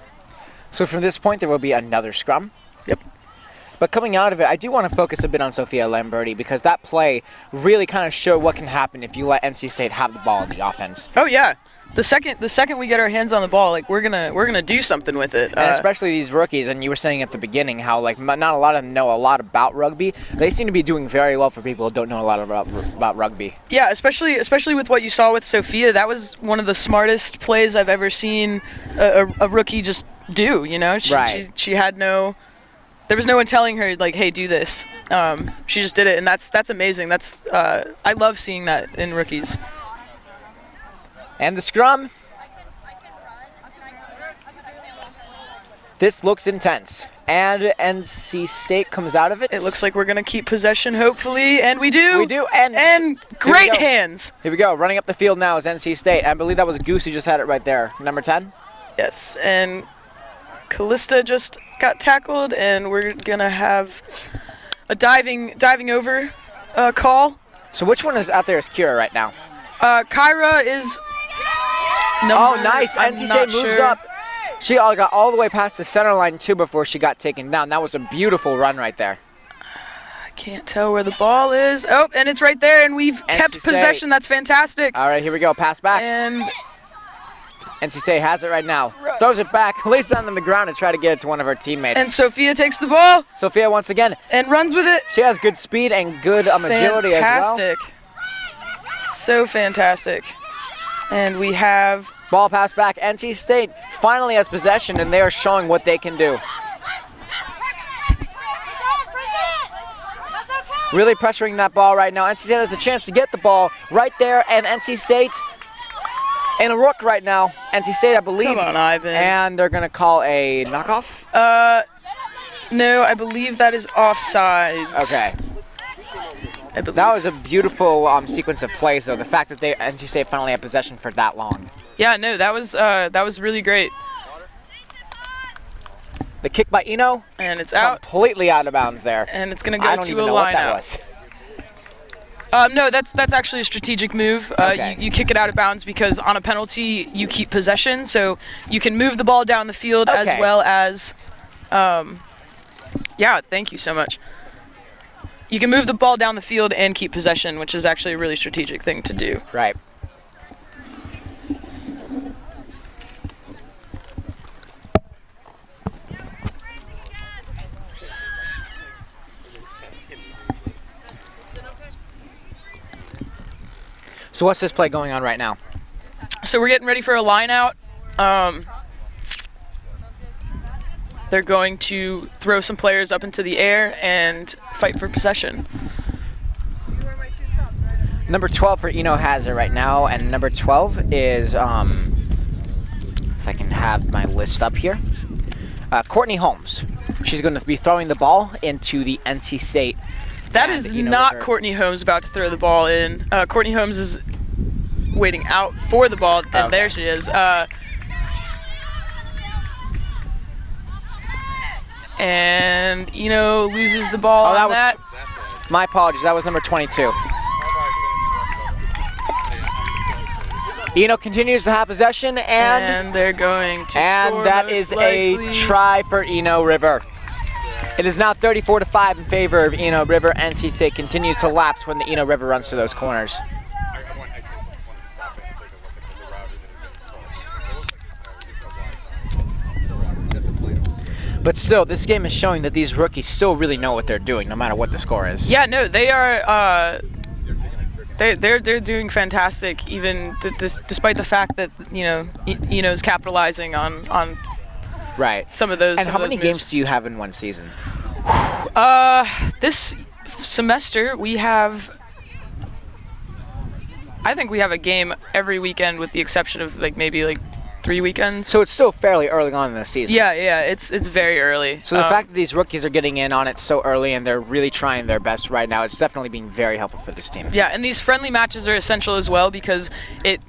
So from this point, there will be another scrum. Yep. But coming out of it, I do want to focus a bit on Sophia Lamberti, because that play really kind of showed what can happen if you let NC State have the ball in the offense. Oh, yeah. The second we get our hands on the ball, like we're gonna do something with it. And especially these rookies, and you were saying at the beginning how like not a lot of them know a lot about rugby. They seem to be doing very well for people who don't know a lot about rugby. Yeah, especially with what you saw with Sophia. That was one of the smartest plays I've ever seen a rookie just do. You know, she had no. There was no one telling her like, "Hey, do this." She just did it, and that's amazing. That's I love seeing that in rookies. And the scrum. This looks intense. And NC State comes out of it. It looks like we're going to keep possession, hopefully, and we do. We do, and great hands. Here we go. Running up the field now is NC State. I believe that was Goose who just had it right there. Number 10? Yes, and Callista just got tackled, and we're going to have a diving over call. So which one is out there is Kira right now? Kyra is number, nice. NC State moves up. She got all the way past the center line, too, before she got taken down. That was a beautiful run right there. I can't tell where the ball is. Oh, and it's right there, and we've kept possession. That's fantastic. All right, here we go. Pass back. And NC State has it right now. Throws it back, lays down on the ground to try to get it to one of her teammates. And Sophia takes the ball. Sophia once again. And runs with it. She has good speed and good agility as well. Fantastic. So fantastic. And we have... Ball pass back. NC State finally has possession, and they are showing what they can do. Really pressuring that ball right now. NC State has a chance to get the ball right there, and NC State in a rook right now. NC State, I believe. Come on, Ivan. And they're going to call a knockoff? No, I believe that is offsides. Okay. That was a beautiful sequence of plays, though. The fact that NC State finally had possession for that long. Yeah, no, that was really great. The kick by Eno. And it's out. Completely out of bounds there. And it's going to go to a line out. I don't even know what that was. No, that's actually a strategic move. Okay. You kick it out of bounds because on a penalty you keep possession, so you can move the ball down the field as well as, yeah, thank you so much. You can move the ball down the field and keep possession, which is actually a really strategic thing to do. Right. So what's this play going on right now? So we're getting ready for a line out. They're going to throw some players up into the air and fight for possession. Number 12 for Eno has it right now, and number 12 is, if I can have my list up here, Courtney Holmes. She's going to be throwing the ball into the NC State. That is not Courtney Holmes about to throw the ball in. Courtney Holmes is waiting out for the ball, and there she is. And Eno loses the ball on that. My apologies, that was number 22. Eno continues to have possession, and they're going to score. And that is a try for Eno River. It is now 34-5 in favor of Eno River. NC State continues to lapse when the Eno River runs to those corners. But still, this game is showing that these rookies still really know what they're doing, no matter what the score is. Yeah, no, they are. They're doing fantastic, even despite the fact that Eno's capitalizing on right some of those. And how many games do you have in one season? This semester we have. I think we have a game every weekend, with the exception of maybe 3 weekends. So it's still fairly early on in the season. Yeah, it's very early. So the fact that these rookies are getting in on it so early and they're really trying their best right now, it's definitely being very helpful for this team. Yeah, and these friendly matches are essential as well because it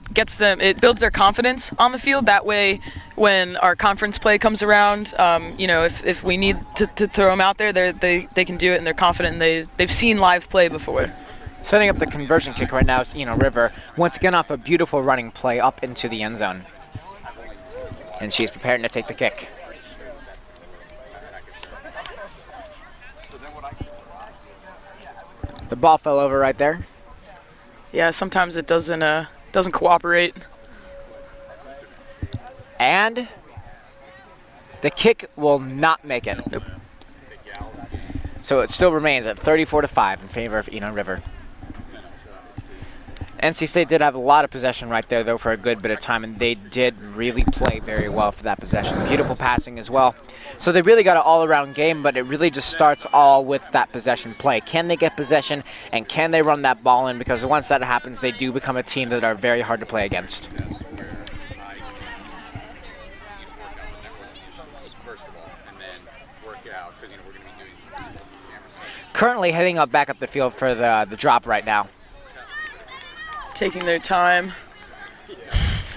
builds their confidence on the field. That way, when our conference play comes around, if we need to throw them out there, they can do it and they're confident and they've seen live play before. Setting up the conversion kick right now is Eno River, once again off a beautiful running play up into the end zone. And she's preparing to take the kick. The ball fell over right there. Yeah, sometimes it doesn't cooperate. And the kick will not make it. Nope. So it still remains at 34-5 in favor of Eno River. NC State did have a lot of possession right there, though, for a good bit of time, and they did really play very well for that possession. Beautiful passing as well. So they really got an all-around game, but it really just starts all with that possession play. Can they get possession, and can they run that ball in? Because once that happens, they do become a team that are very hard to play against. currently heading back up the field for the drop right now. Taking their time.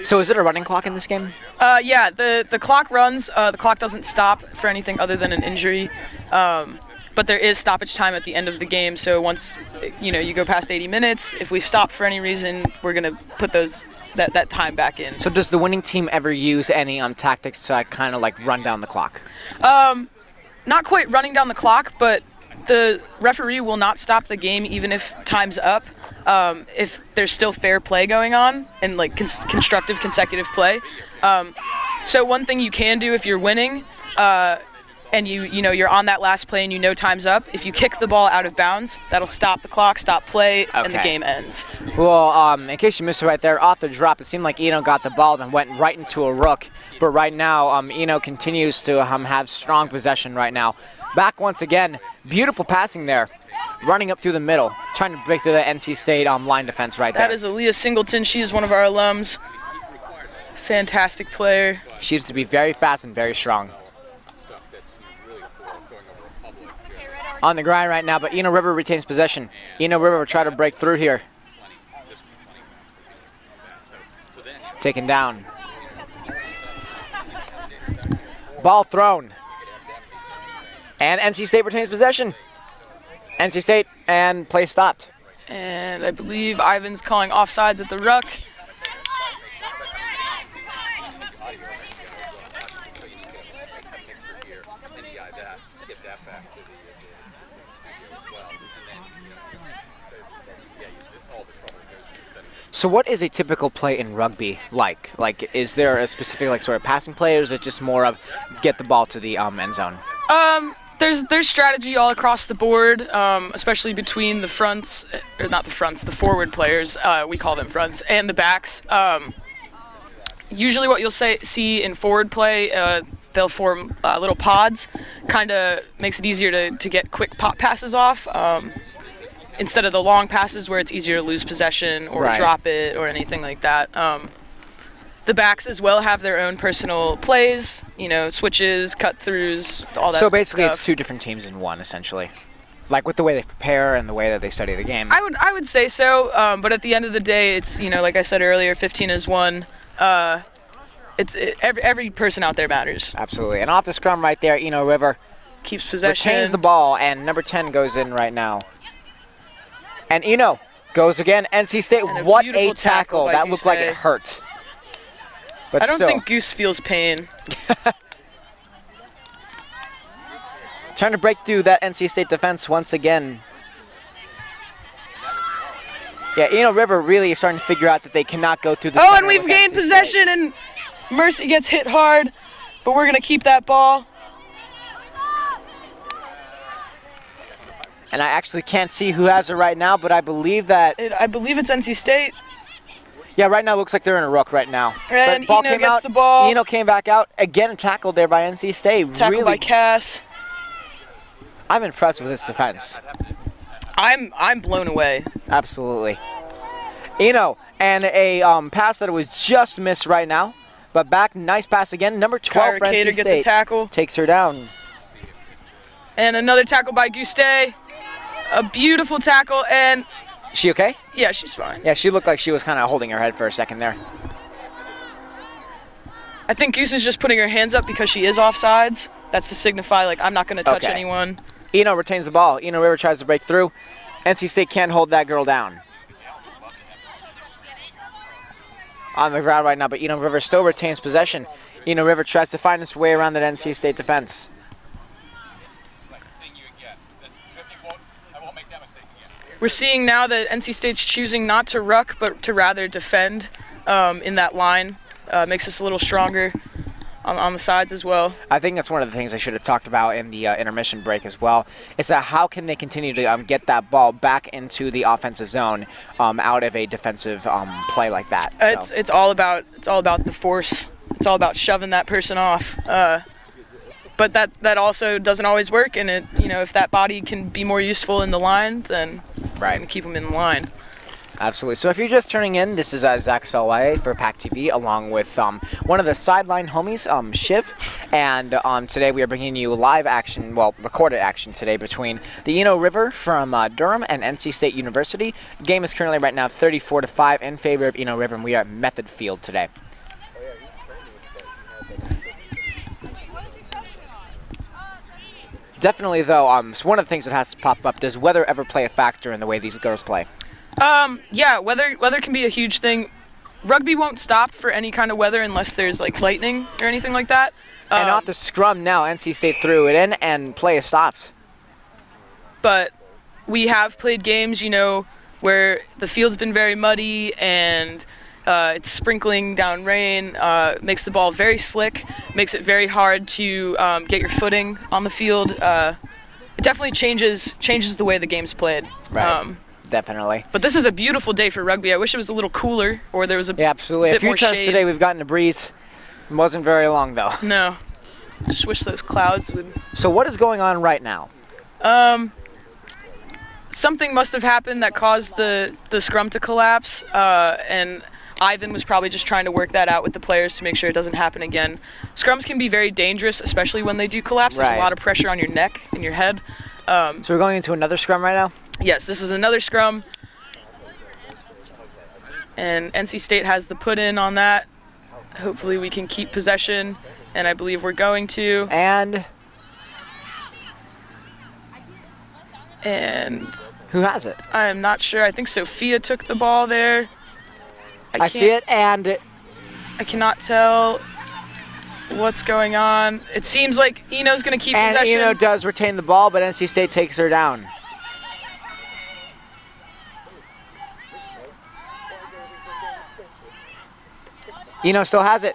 So is it a running clock in this game? Yeah, the clock runs. The clock doesn't stop for anything other than an injury. But there is stoppage time at the end of the game. So once you go past 80 minutes, if we stop for any reason, we're gonna put that time back in. So does the winning team ever use any tactics to kind of like run down the clock? Not quite running down the clock, but the referee will not stop the game even if time's up. If there's still fair play going on and like constructive consecutive play. So one thing you can do if you're winning, and you're on that last play and time's up, if you kick the ball out of bounds, that'll stop the clock, stop play, and the game ends. Well, in case you missed it right there, off the drop, it seemed like Eno got the ball and went right into a rook. But right now, Eno continues to have strong possession right now. Back once again, beautiful passing there. Running up through the middle, trying to break through the NC State line defense right there. That is Aaliyah Singleton. She is one of our alums. Fantastic player. She used to be very fast and very strong. On the grind right now, but Eno River retains possession. Eno River will try to break through here. Taken down. Ball thrown. And NC State retains possession. NC State and play stopped. And I believe Ivan's calling offsides at the ruck. So what is a typical play in rugby like? Like, is there a specific sort of passing play, or is it just more of get the ball to the end zone? There's strategy all across the board, especially between the fronts, or not the fronts, the forward players, we call them fronts, and the backs. Usually what you'll see in forward play, they'll form little pods, kind of makes it easier to get quick pop passes off, instead of the long passes where it's easier to lose possession or drop it or anything like that. The backs as well have their own personal plays, switches, cut-throughs, all that So basically stuff. It's two different teams in one, essentially. Like with the way they prepare and the way that they study the game. I would say so, but at the end of the day, it's, like I said earlier, 15 is 1. Every person out there matters. Absolutely. And off the scrum right there, Eno River keeps possession. Retains the ball, and number 10 goes in right now. And Eno goes again. NC State, what a tackle. That looked like it hurt. But I don't think Goose feels pain. Trying to break through that NC State defense once again. Yeah, Eno River really is starting to figure out that they cannot go through the center. And we've gained possession, and Mercy gets hit hard, but we're going to keep that ball. And I actually can't see who has it right now, but I believe that... I believe it's NC State. Yeah, right now it looks like they're in a rook right now. And ball Eno came gets out. the ball. Eno came back out. Again, tackled there by NC State. Tackled by Cass. I'm impressed with this defense. I'm blown away. Absolutely. Eno, and a pass that was just missed right now. But back, nice pass again. Number 12 for NC State. Gets a tackle. Takes her down. And another tackle by Guste. A beautiful tackle, and... She okay? Yeah, she's fine. Yeah, she looked like she was kind of holding her head for a second there. I think Goose is just putting her hands up because she is offsides. That's to signify, like, I'm not going to touch anyone. Eno retains the ball. Eno River tries to break through. NC State can't hold that girl down. On the ground right now, but Eno River still retains possession. Eno River tries to find its way around that NC State defense. We're seeing now that NC State's choosing not to ruck, but to rather defend in that line. Makes us a little stronger on the sides as well. I think that's one of the things I should have talked about in the intermission break as well. Is that how can they continue to get that ball back into the offensive zone out of a defensive play like that? So. It's all about the force. It's all about shoving that person off. But that also doesn't always work, and if that body can be more useful in the line, then we're going to keep them in the line. Absolutely. So if you're just turning in, this is Zack for PackTV, along with one of the sideline homies, Shiv. And today we are bringing you live action, well, recorded action today between the Eno River from Durham and NC State University. The game is currently right now 34-5 in favor of Eno River, and we are at Method Field today. Definitely, though, so one of the things that has to pop up, does weather ever play a factor in the way these girls play? Yeah, weather can be a huge thing. Rugby won't stop for any kind of weather unless there's like lightning or anything like that. And off the scrum now, NC State threw it in and play is stopped. But we have played games, you know, where the field's been very muddy and it's sprinkling down rain, makes the ball very slick, makes it very hard to get your footing on the field. It definitely changes the way the game's played. Right. Definitely. But this is a beautiful day for rugby. I wish it was a little cooler, or there was a absolutely. bit more shade. A few times today we've gotten a breeze. It wasn't very long, though. No. Just wish those clouds would... So what is going on right now? Something must have happened that caused the scrum to collapse, and Ivan was probably just trying to work that out with the players to make sure it doesn't happen again. Scrums can be very dangerous, especially when they do collapse. There's a lot of pressure on your neck and your head. So we're going into another scrum right now? Yes, this is another scrum, and NC State has the put in on that. Hopefully we can keep possession, and I believe we're going to. And who has it? I'm not sure. I think Sophia took the ball there. I see it, and I cannot tell what's going on. It seems like Eno's going to keep possession. And Eno does retain the ball, but NC State takes her down. Eno still has it.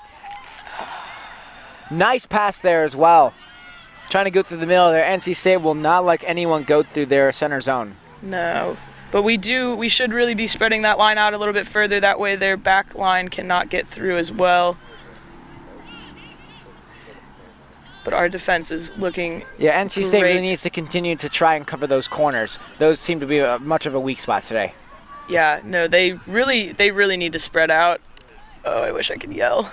Nice pass there as well. Trying to go through the middle there. NC State will not let anyone go through their center zone. No. But we should really be spreading that line out a little bit further. That way their back line cannot get through as well. But our defense is looking NC State great. really needs to continue to try and cover those corners. Those seem to be much of a weak spot today. Yeah, no, they really need to spread out. Oh, I wish I could yell.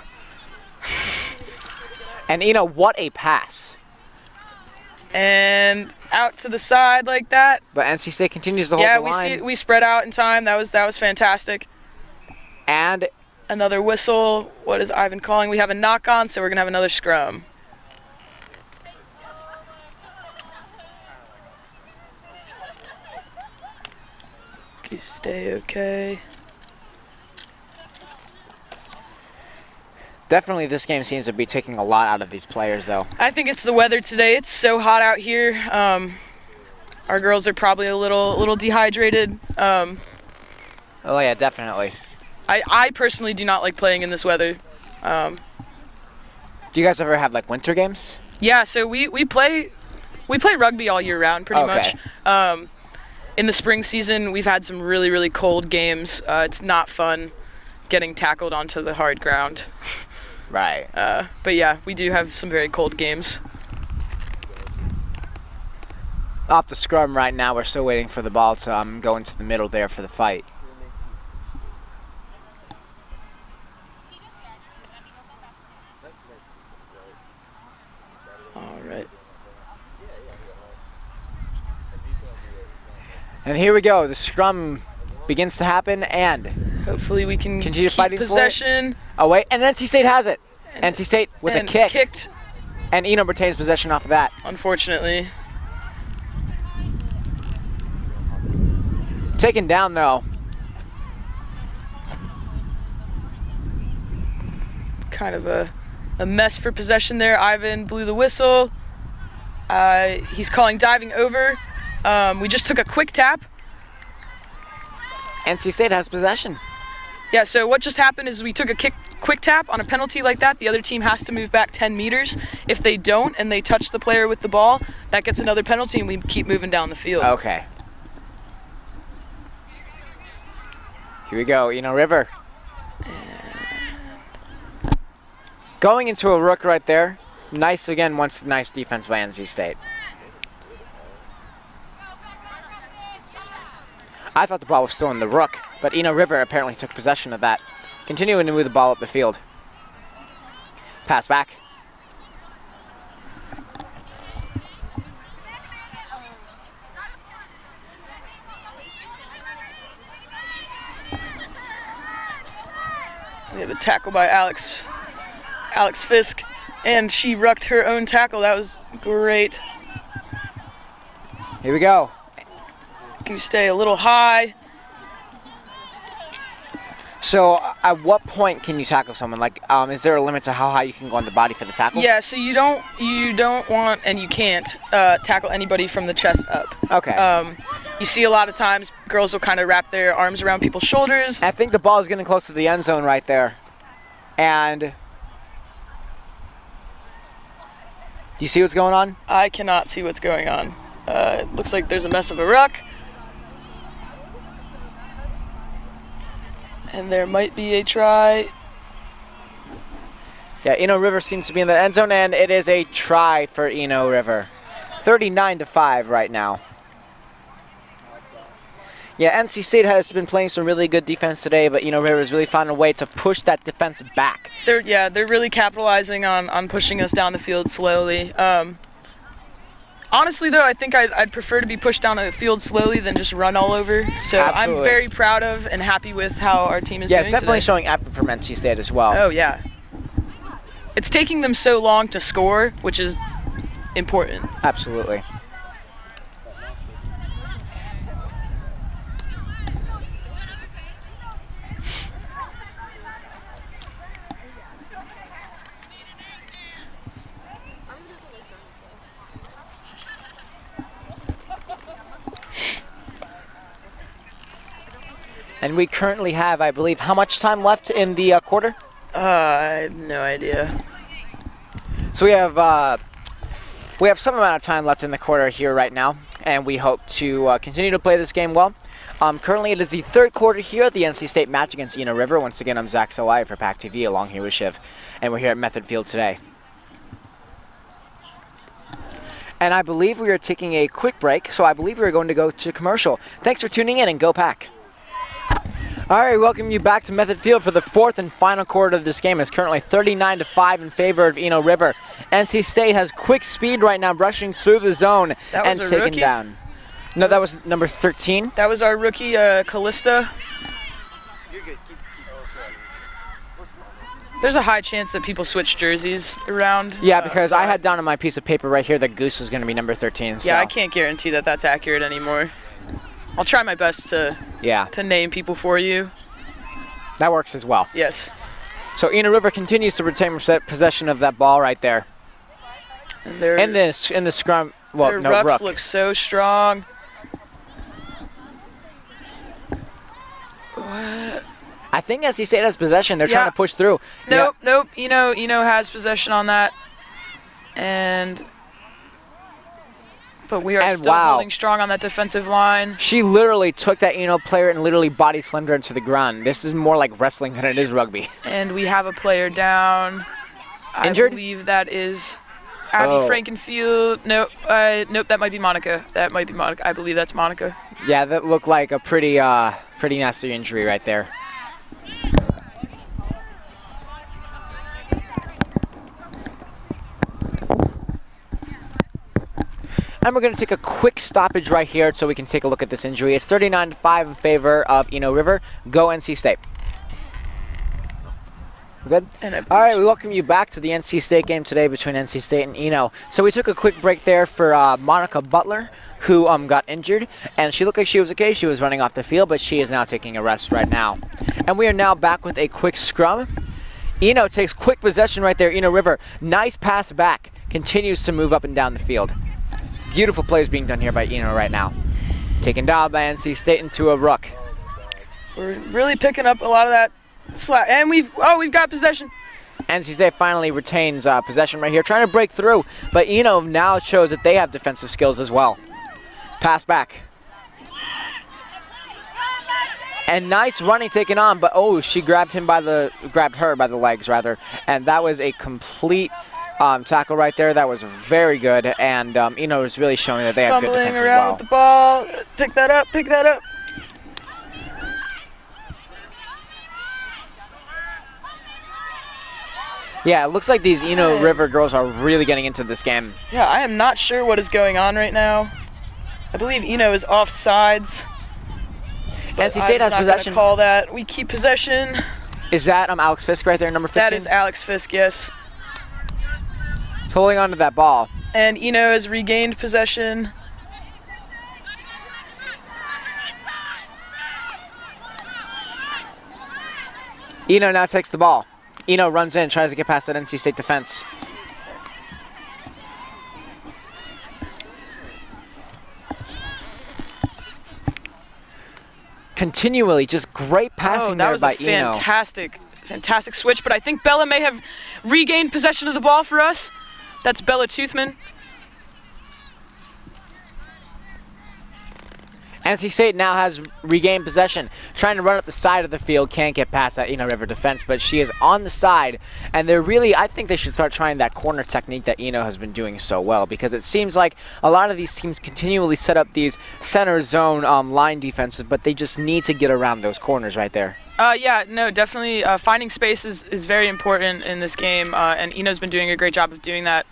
And Eno, what a pass. And out to the side like that. But NC State continues to hold the line. Yeah, we spread out in time. That was fantastic. And another whistle. What is Ivan calling? We have a knock on, so we're going to have another scrum. Okay, stay okay. Definitely this game seems to be taking a lot out of these players, though. I think it's the weather today. It's so hot out here. Our girls are probably a little dehydrated. Oh, yeah, definitely. I personally do not like playing in this weather. Do you guys ever have, like, winter games? Yeah, so we play rugby all year round, pretty much. In the spring season, we've had some really cold games. It's not fun getting tackled onto the hard ground. Right. But yeah, we do have some very cold games. Off the scrum right now, we're still waiting for the ball to go into the middle there for the fight. All right. And here we go. The scrum begins to happen, and hopefully we can continue keep fighting possession. Oh, wait, and NC State has it. NC State with a kick. It's kicked. And Eno retains possession off of that. Unfortunately. Taken down, though. Kind of a mess for possession there. Ivan blew the whistle. He's calling diving over. We just took a quick tap. NC State has possession. Yeah, so what just happened is we took a quick tap on a penalty like that. The other team has to move back 10 meters. If they don't and they touch the player with the ball, that gets another penalty and we keep moving down the field. Okay. Here we go, Eno River. Going into a rook right there. Nice again, nice defense by NC State. I thought the ball was still in the rook, but Eno River apparently took possession of that. Continuing to move the ball up the field. Pass back. We have a tackle by Alex Fisk, and she rucked her own tackle. That was great. Here we go. Can you stay a little high? So, at what point can you tackle someone? Like, is there a limit to how high you can go on the body for the tackle? Yeah, so you don't want and you can't tackle anybody from the chest up. Okay. You see a lot of times girls will kind of wrap their arms around people's shoulders. I think the ball is getting close to the end zone right there. And do you see what's going on? I cannot see what's going on. It looks like there's a mess of a ruck. And there might be a try. Yeah, Eno River seems to be in the end zone, and it is a try for Eno River. 39-5 right now. Yeah, NC State has been playing some really good defense today, but Eno River has really found a way to push that defense back. They're really capitalizing on pushing us down the field slowly. Honestly, though, I think I'd prefer to be pushed down the field slowly than just run all over. So Absolutely. I'm very proud of and happy with how our team is doing Yeah, it's definitely today. showing effort from NC State as well. Oh, yeah. It's taking them so long to score, which is important. Absolutely. And we currently have, I believe, how much time left in the quarter? I have no idea. So we have some amount of time left in the quarter here right now, and we hope to continue to play this game well. Currently, it is the third quarter here at the NC State match against Eno River. Once again, I'm Zack for PackTV, along here with Shiv, and we're here at Method Field today. And I believe we are taking a quick break, so I believe we're going to go to commercial. Thanks for tuning in, and go Pack. All right, welcome you back to Method Field for the fourth and final quarter of this game. It's currently 39-5 in favor of Eno River. NC State has quick speed right now, rushing through the zone and taken rookie? down. No, that was number 13. That was our rookie, Callista. There's a high chance that people switch jerseys around. Yeah, because I had down on my piece of paper right here that Goose was going to be number 13. So. Yeah, I can't guarantee that that's accurate anymore. I'll try my best to name people for you. That works as well. Yes. So Eno River continues to retain possession of that ball right there. And in the scrum, well, their no, rucks ruck. look so strong. What? I think NC State has possession. They're trying to push through. Nope. Eno has possession on that. But we are still holding strong on that defensive line. She literally took that Eno player and literally body slammed her into the ground. This is more like wrestling than it is rugby. And we have a player down. Injured? I believe that is Abby Frankenfield. Nope, that might be Monica. I believe that's Monica. Yeah, that looked like a pretty nasty injury right there. And we're going to take a quick stoppage right here so we can take a look at this injury. It's 39-5 in favor of Eno River. Go NC State. We're good? All right, we welcome you back to the NC State game today between NC State and Eno. So we took a quick break there for Monica Butler, who got injured. And she looked like she was okay. She was running off the field, but she is now taking a rest right now. And we are now back with a quick scrum. Eno takes quick possession right there. Eno River, nice pass back. Continues to move up and down the field. Beautiful plays being done here by Eno right now. Taken down by NC State into a ruck. We're really picking up a lot of that slack. And we've got possession. NC State finally retains possession right here, trying to break through. But Eno now shows that they have defensive skills as well. Pass back. And nice running taken on, but she grabbed her by the legs rather. And that was a complete tackle right there. That was very good, and Eno is really showing that they have good defense as well. Fumbling around with the ball. Pick that up. Yeah, it looks like these Eno River girls are really getting into this game. Yeah, I am not sure what is going on right now. I believe Eno is offsides. NC State has possession. Call that. We keep possession. Is that Alex Fisk right there, number 15? That is Alex Fisk, yes. Holding on to that ball. And Eno has regained possession. Eno now takes the ball. Eno runs in, tries to get past that NC State defense. Continually, just great passing there by Eno. That was a fantastic switch, but I think Bella may have regained possession of the ball for us. That's Bella Toothman. NC State now has regained possession, trying to run up the side of the field, can't get past that Eno River defense, but she is on the side, and they're really, I think they should start trying that corner technique that Eno has been doing so well, because it seems like a lot of these teams continually set up these center zone line defenses, but they just need to get around those corners right there. Yeah, no, definitely finding space is very important in this game, and Eno's been doing a great job of doing that.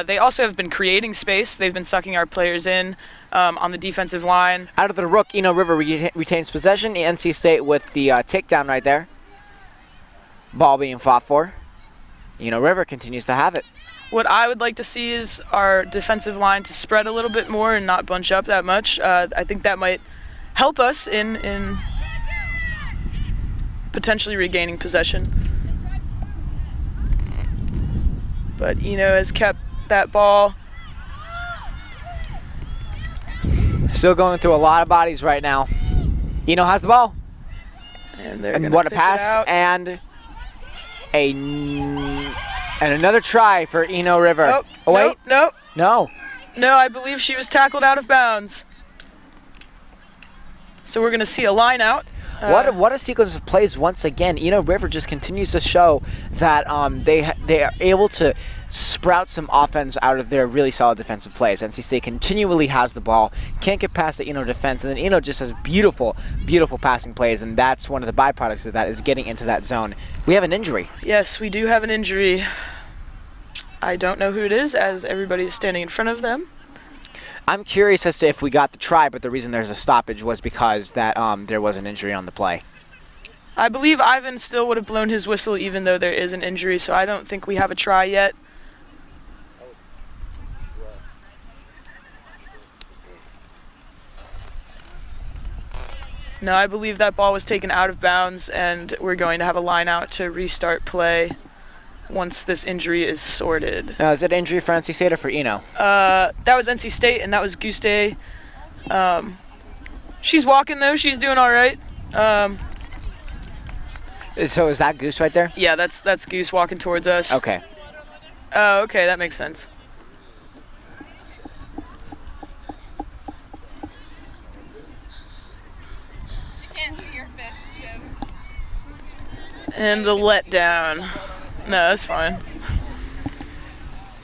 They also have been creating space. They've been sucking our players in on the defensive line. Out of the rook, Eno River retains possession. NC State with the takedown right there. Ball being fought for. Eno River continues to have it. What I would like to see is our defensive line to spread a little bit more and not bunch up that much. I think that might help us in potentially regaining possession. But Eno has kept that ball. Still going through a lot of bodies right now. Eno has the ball. And what a pass, and another try for Eno River. Oh, wait. No. No, I believe she was tackled out of bounds. So we're going to see a line out. What a sequence of plays once again. Eno River just continues to show that they are able to sprout some offense out of their really solid defensive plays. NC State continually has the ball, can't get past the Eno defense, and then Eno just has beautiful passing plays, and that's one of the byproducts of that, is getting into that zone. We have an injury. Yes, we do have an injury. I don't know who it is, as everybody is standing in front of them. I'm curious as to if we got the try, but the reason there's a stoppage was because that there was an injury on the play. I believe Ivan still would have blown his whistle even though there is an injury, so I don't think we have a try yet. No, I believe that ball was taken out of bounds, and we're going to have a line out to restart play once this injury is sorted. Now, is it injury for NC State or for Eno? That was NC State, and that was Goose Day. She's walking, though. She's doing all right. So is that Goose right there? Yeah, that's Goose walking towards us. Okay. Oh, okay, that makes sense. And the letdown. No, that's fine.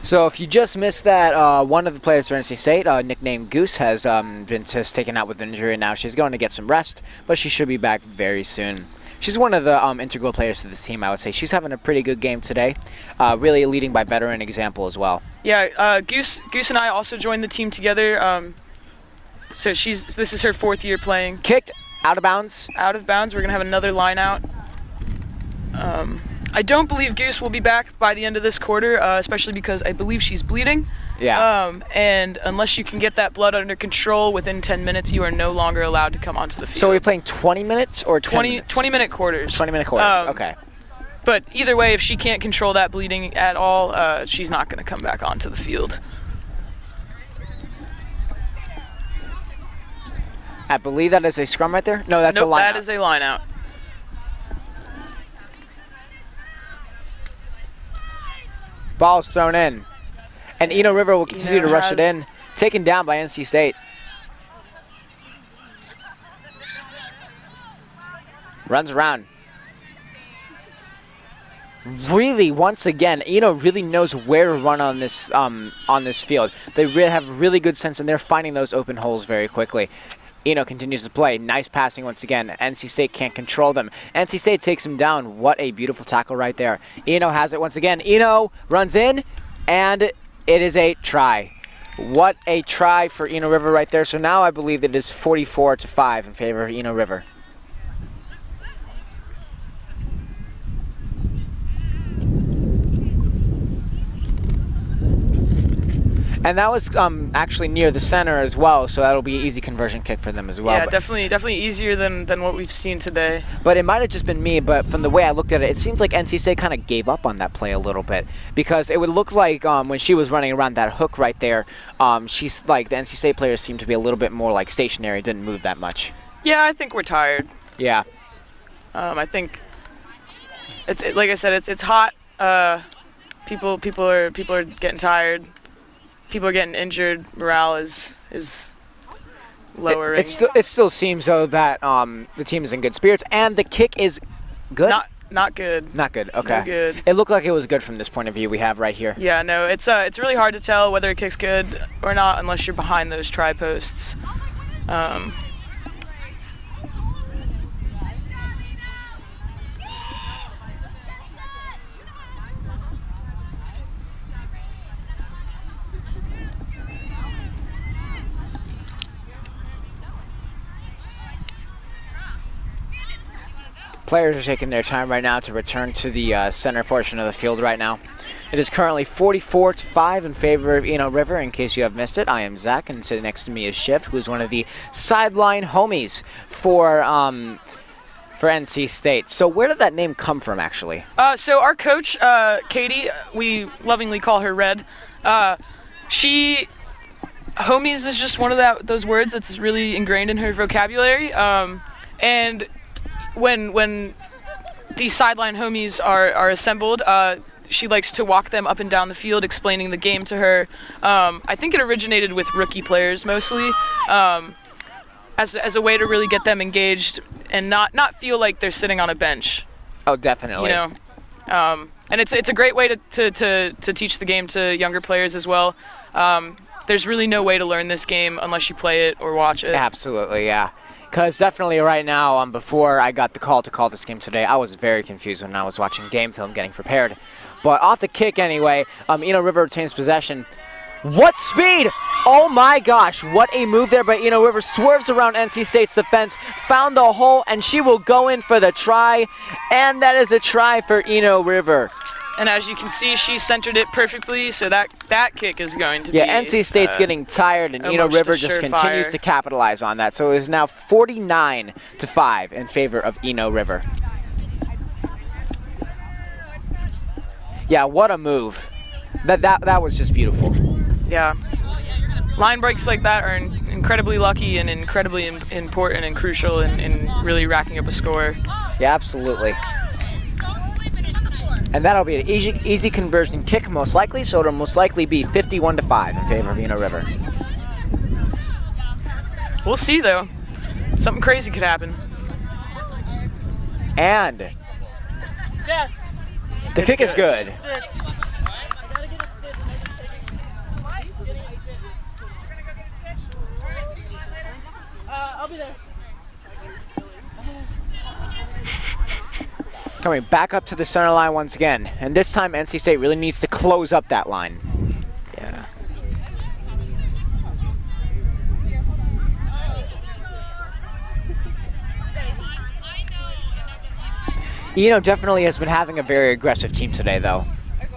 So if you just missed that, one of the players for NC State, nicknamed Goose, has been just taken out with an injury, and now she's going to get some rest, but she should be back very soon. She's one of the integral players to this team, I would say. She's having a pretty good game today, really leading by veteran example as well. Yeah, Goose and I also joined the team together. So this is her 4th year playing. Kicked out of bounds. Out of bounds. We're gonna have another line out. I don't believe Goose will be back by the end of this quarter, especially because I believe she's bleeding. Yeah. And unless you can get that blood under control within 10 minutes, you are no longer allowed to come onto the field. So are we playing 20 minutes or 10 minutes? 20-minute quarters. 20-minute quarters, okay. But either way, if she can't control that bleeding at all, she's not going to come back onto the field. I believe that is a scrum right there? No, that's a line Nope, that out. is a line out. Ball's thrown in. And Eno River will continue to rush it in. Taken down by NC State. Runs around. Really, once again, Eno really knows where to run on this field. They really have really good sense, and they're finding those open holes very quickly. Eno continues to play. Nice passing once again. NC State can't control them. NC State takes him down. What a beautiful tackle right there. Eno has it once again. Eno runs in, and it is a try. What a try for Eno River right there. So now I believe that it is 44-5 in favor of Eno River. And that was actually near the center as well, so that'll be an easy conversion kick for them as well. Yeah, definitely easier than what we've seen today. But it might have just been me, but from the way I looked at it, it seems like NC State kind of gave up on that play a little bit, because it would look like when she was running around that hook right there, she's like the NC State players seemed to be a little bit more like stationary, didn't move that much. Yeah, I think we're tired. Yeah. I think it's like I said, it's hot. People are getting tired. People are getting injured. Morale is lowering. It still seems though that the team is in good spirits, and the kick is good. Not good. Not good. Okay. Not good. It looked like it was good from this point of view we have right here. Yeah. No. It's really hard to tell whether a kick's good or not unless you're behind those try posts. Players are taking their time right now to return to the center portion of the field right now. It is currently 44-5 in favor of Eno River. In case you have missed it, I am Zack, and sitting next to me is Shiv, who is one of the sideline homies for NC State. So where did that name come from, actually? So our coach, Katie, we lovingly call her Red. Homies is just one of those words that's really ingrained in her vocabulary. And when these sideline homies are assembled, she likes to walk them up and down the field explaining the game to her. I think it originated with rookie players mostly, as a way to really get them engaged and not feel like they're sitting on a bench. Oh, definitely. You know, and it's a great way to teach the game to younger players as well. There's really no way to learn this game unless you play it or watch it. Absolutely, yeah. Because definitely right now, before I got the call to call this game today, I was very confused when I was watching game film getting prepared. But off the kick anyway, Eno River retains possession. What speed! Oh my gosh, what a move there by Eno River. Swerves around NC State's defense, found the hole, and she will go in for the try. And that is a try for Eno River. And as you can see, she centered it perfectly, so that kick is going to be... Yeah, NC State's getting tired, and Eno River just continues to capitalize on that. So it is now 49-5 in favor of Eno River. Yeah, what a move. That was just beautiful. Yeah. Line breaks like that are incredibly lucky and incredibly important and crucial in really racking up a score. Yeah, absolutely. And that'll be an easy conversion kick, most likely, so it'll most likely be 51-5 in favor of Eno River. We'll see, though. Something crazy could happen. And the kick is good. I'll be there. Coming back up to the center line once again. And this time NC State really needs to close up that line. Yeah. Eno definitely has been having a very aggressive team today, though.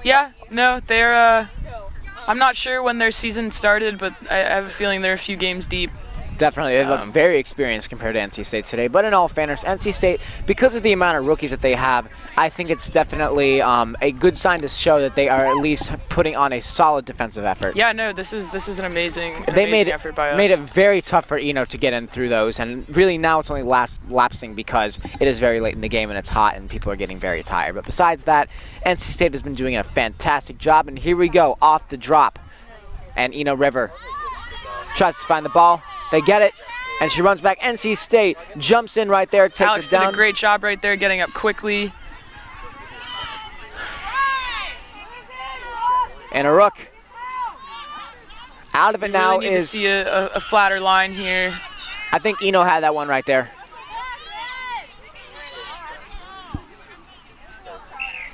Yeah, no, they're, I'm not sure when their season started, but I have a feeling they're a few games deep. Definitely, they look very experienced compared to NC State today. But in all fairness, NC State, because of the amount of rookies that they have, I think it's definitely a good sign to show that they are at least putting on a solid defensive effort. Yeah, no, this is an amazing effort by us. Made it very tough for Eno to get in through those, and really now it's only lapsing because it is very late in the game and it's hot and people are getting very tired. But besides that, NC State has been doing a fantastic job, and here we go, off the drop. And Eno River tries to find the ball. They get it, and she runs back. NC State jumps in right there, takes Alex it down. Did a great job right there, getting up quickly. And a rook. Out of it now really need is... to see a flatter line here. I think Eno had that one right there.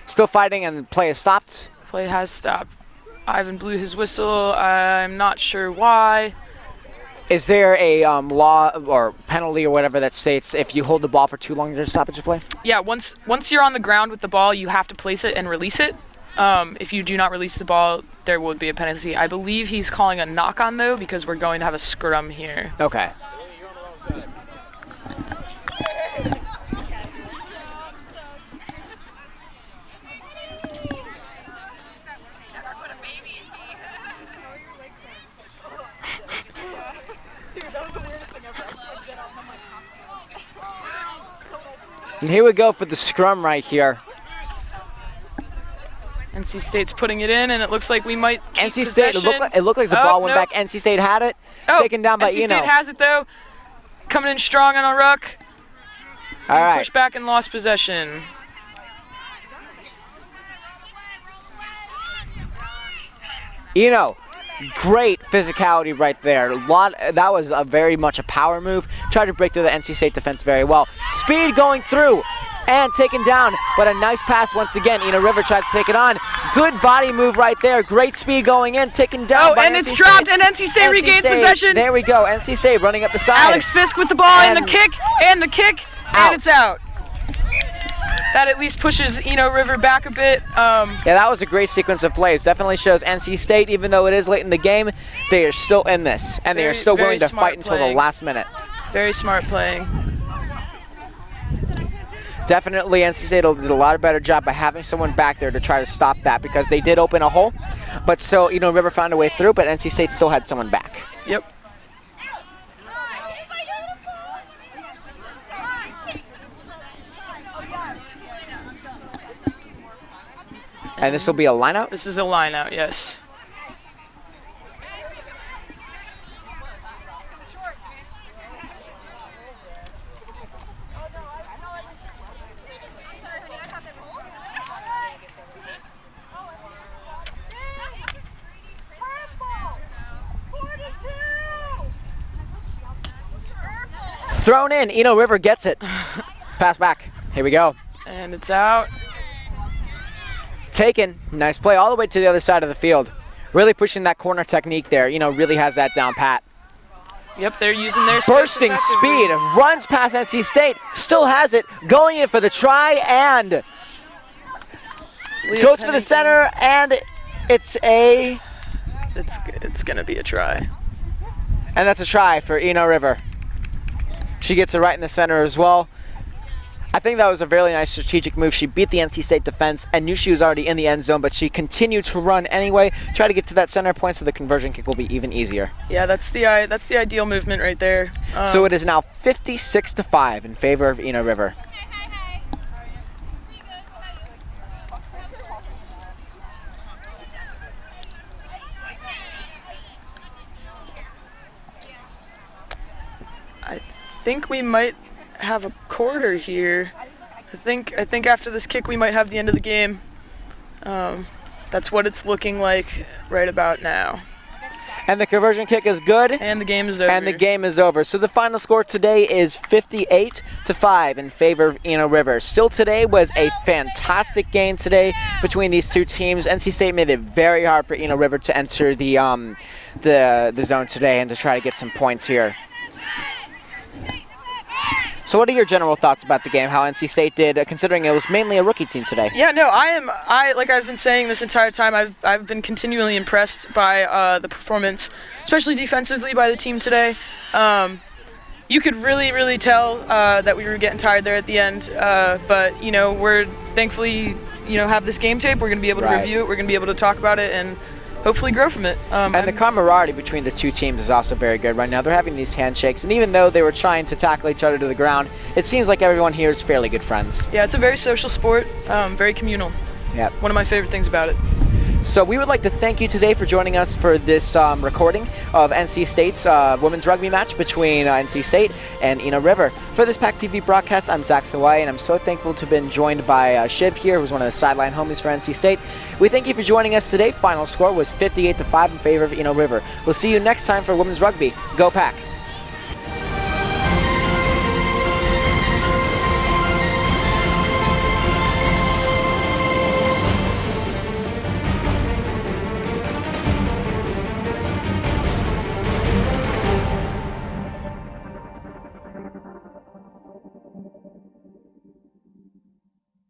Still fighting, and the play is stopped. Play has stopped. Ivan blew his whistle. I'm not sure why. Is there a law or penalty or whatever that states if you hold the ball for too long, there's a stoppage of play? Yeah, once you're on the ground with the ball, you have to place it and release it. If you do not release the ball, there would be a penalty. I believe he's calling a knock-on, though, because we're going to have a scrum here. Okay. And here we go for the scrum right here. NC State's putting it in, and it looks like we might keep NC State, possession. it looked like the ball went back. NC State had it, taken down by NC Eno. State has it, though. Coming in strong on a ruck. All right. Push back and lost possession. Eno, great physicality right there. That was very much a power move. Tried to break through the NC State defense very well. Speed going through and taken down, but a nice pass once again. Eno River tries to take it on. Good body move right there. Great speed going in, taken down by and NC it's State. dropped, and NC State regains possession. There we go. NC State running up the side. Alex Fisk with the ball and the kick, and Out. it's out. That at least pushes Eno River back a bit. Yeah, that was a great sequence of plays. Definitely shows NC State, even though it is late in the game, they are still in this, and they are still willing to fight until the last minute. Very smart playing. Definitely NC State did a lot better job by having someone back there to try to stop that, because they did open a hole, but still Eno River found a way through, but NC State still had someone back. Yep. And this will be a lineout? This is a lineout, yes. Thrown in, Eno River gets it. Pass back, here we go. And it's out. Taken, nice play all the way to the other side of the field. Really pushing that corner technique there. Eno really has that down pat. Yep, they're using their Bursting speed, runs past NC State, still has it, going in for the try, and goes for the center, and it's gonna be a try. And that's a try for Eno River. She gets it right in the center as well. I think that was a very nice strategic move. She beat the NC State defense and knew she was already in the end zone, but she continued to run anyway, try to get to that center point so the conversion kick will be even easier. Yeah, that's the ideal movement right there. So it is now 56-5 in favor of Eno River. I think we might have a quarter here. I think after this kick we might have the end of the game. That's what it's looking like right about now. And the conversion kick is good. And the game is over. And the game is over. So the final score today is 58-5 in favor of Eno River. Still today was a fantastic game today between these two teams. NC State made it very hard for Eno River to enter the zone today and to try to get some points here. So what are your general thoughts about the game, how NC State did, considering it was mainly a rookie team today? Yeah, no, like I've been saying this entire time, I've been continually impressed by the performance, especially defensively by the team today. You could really tell that we were getting tired there at the end, but we're thankfully have this game tape. We're going to be able to review it. We're going to be able to talk about it and hopefully grow from it. And the camaraderie between the two teams is also very good right now. They're having these handshakes, and even though they were trying to tackle each other to the ground, it seems like everyone here is fairly good friends. Yeah, it's a very social sport, very communal. Yeah. One of my favorite things about it. So we would like to thank you today for joining us for this recording of NC State's women's rugby match between NC State and Eno River. For this PackTV broadcast, I'm Zack, and I'm so thankful to have been joined by Shiv here, who's one of the sideline homies for NC State. We thank you for joining us today. Final score was 58-5 in favor of Eno River. We'll see you next time for women's rugby. Go Pack!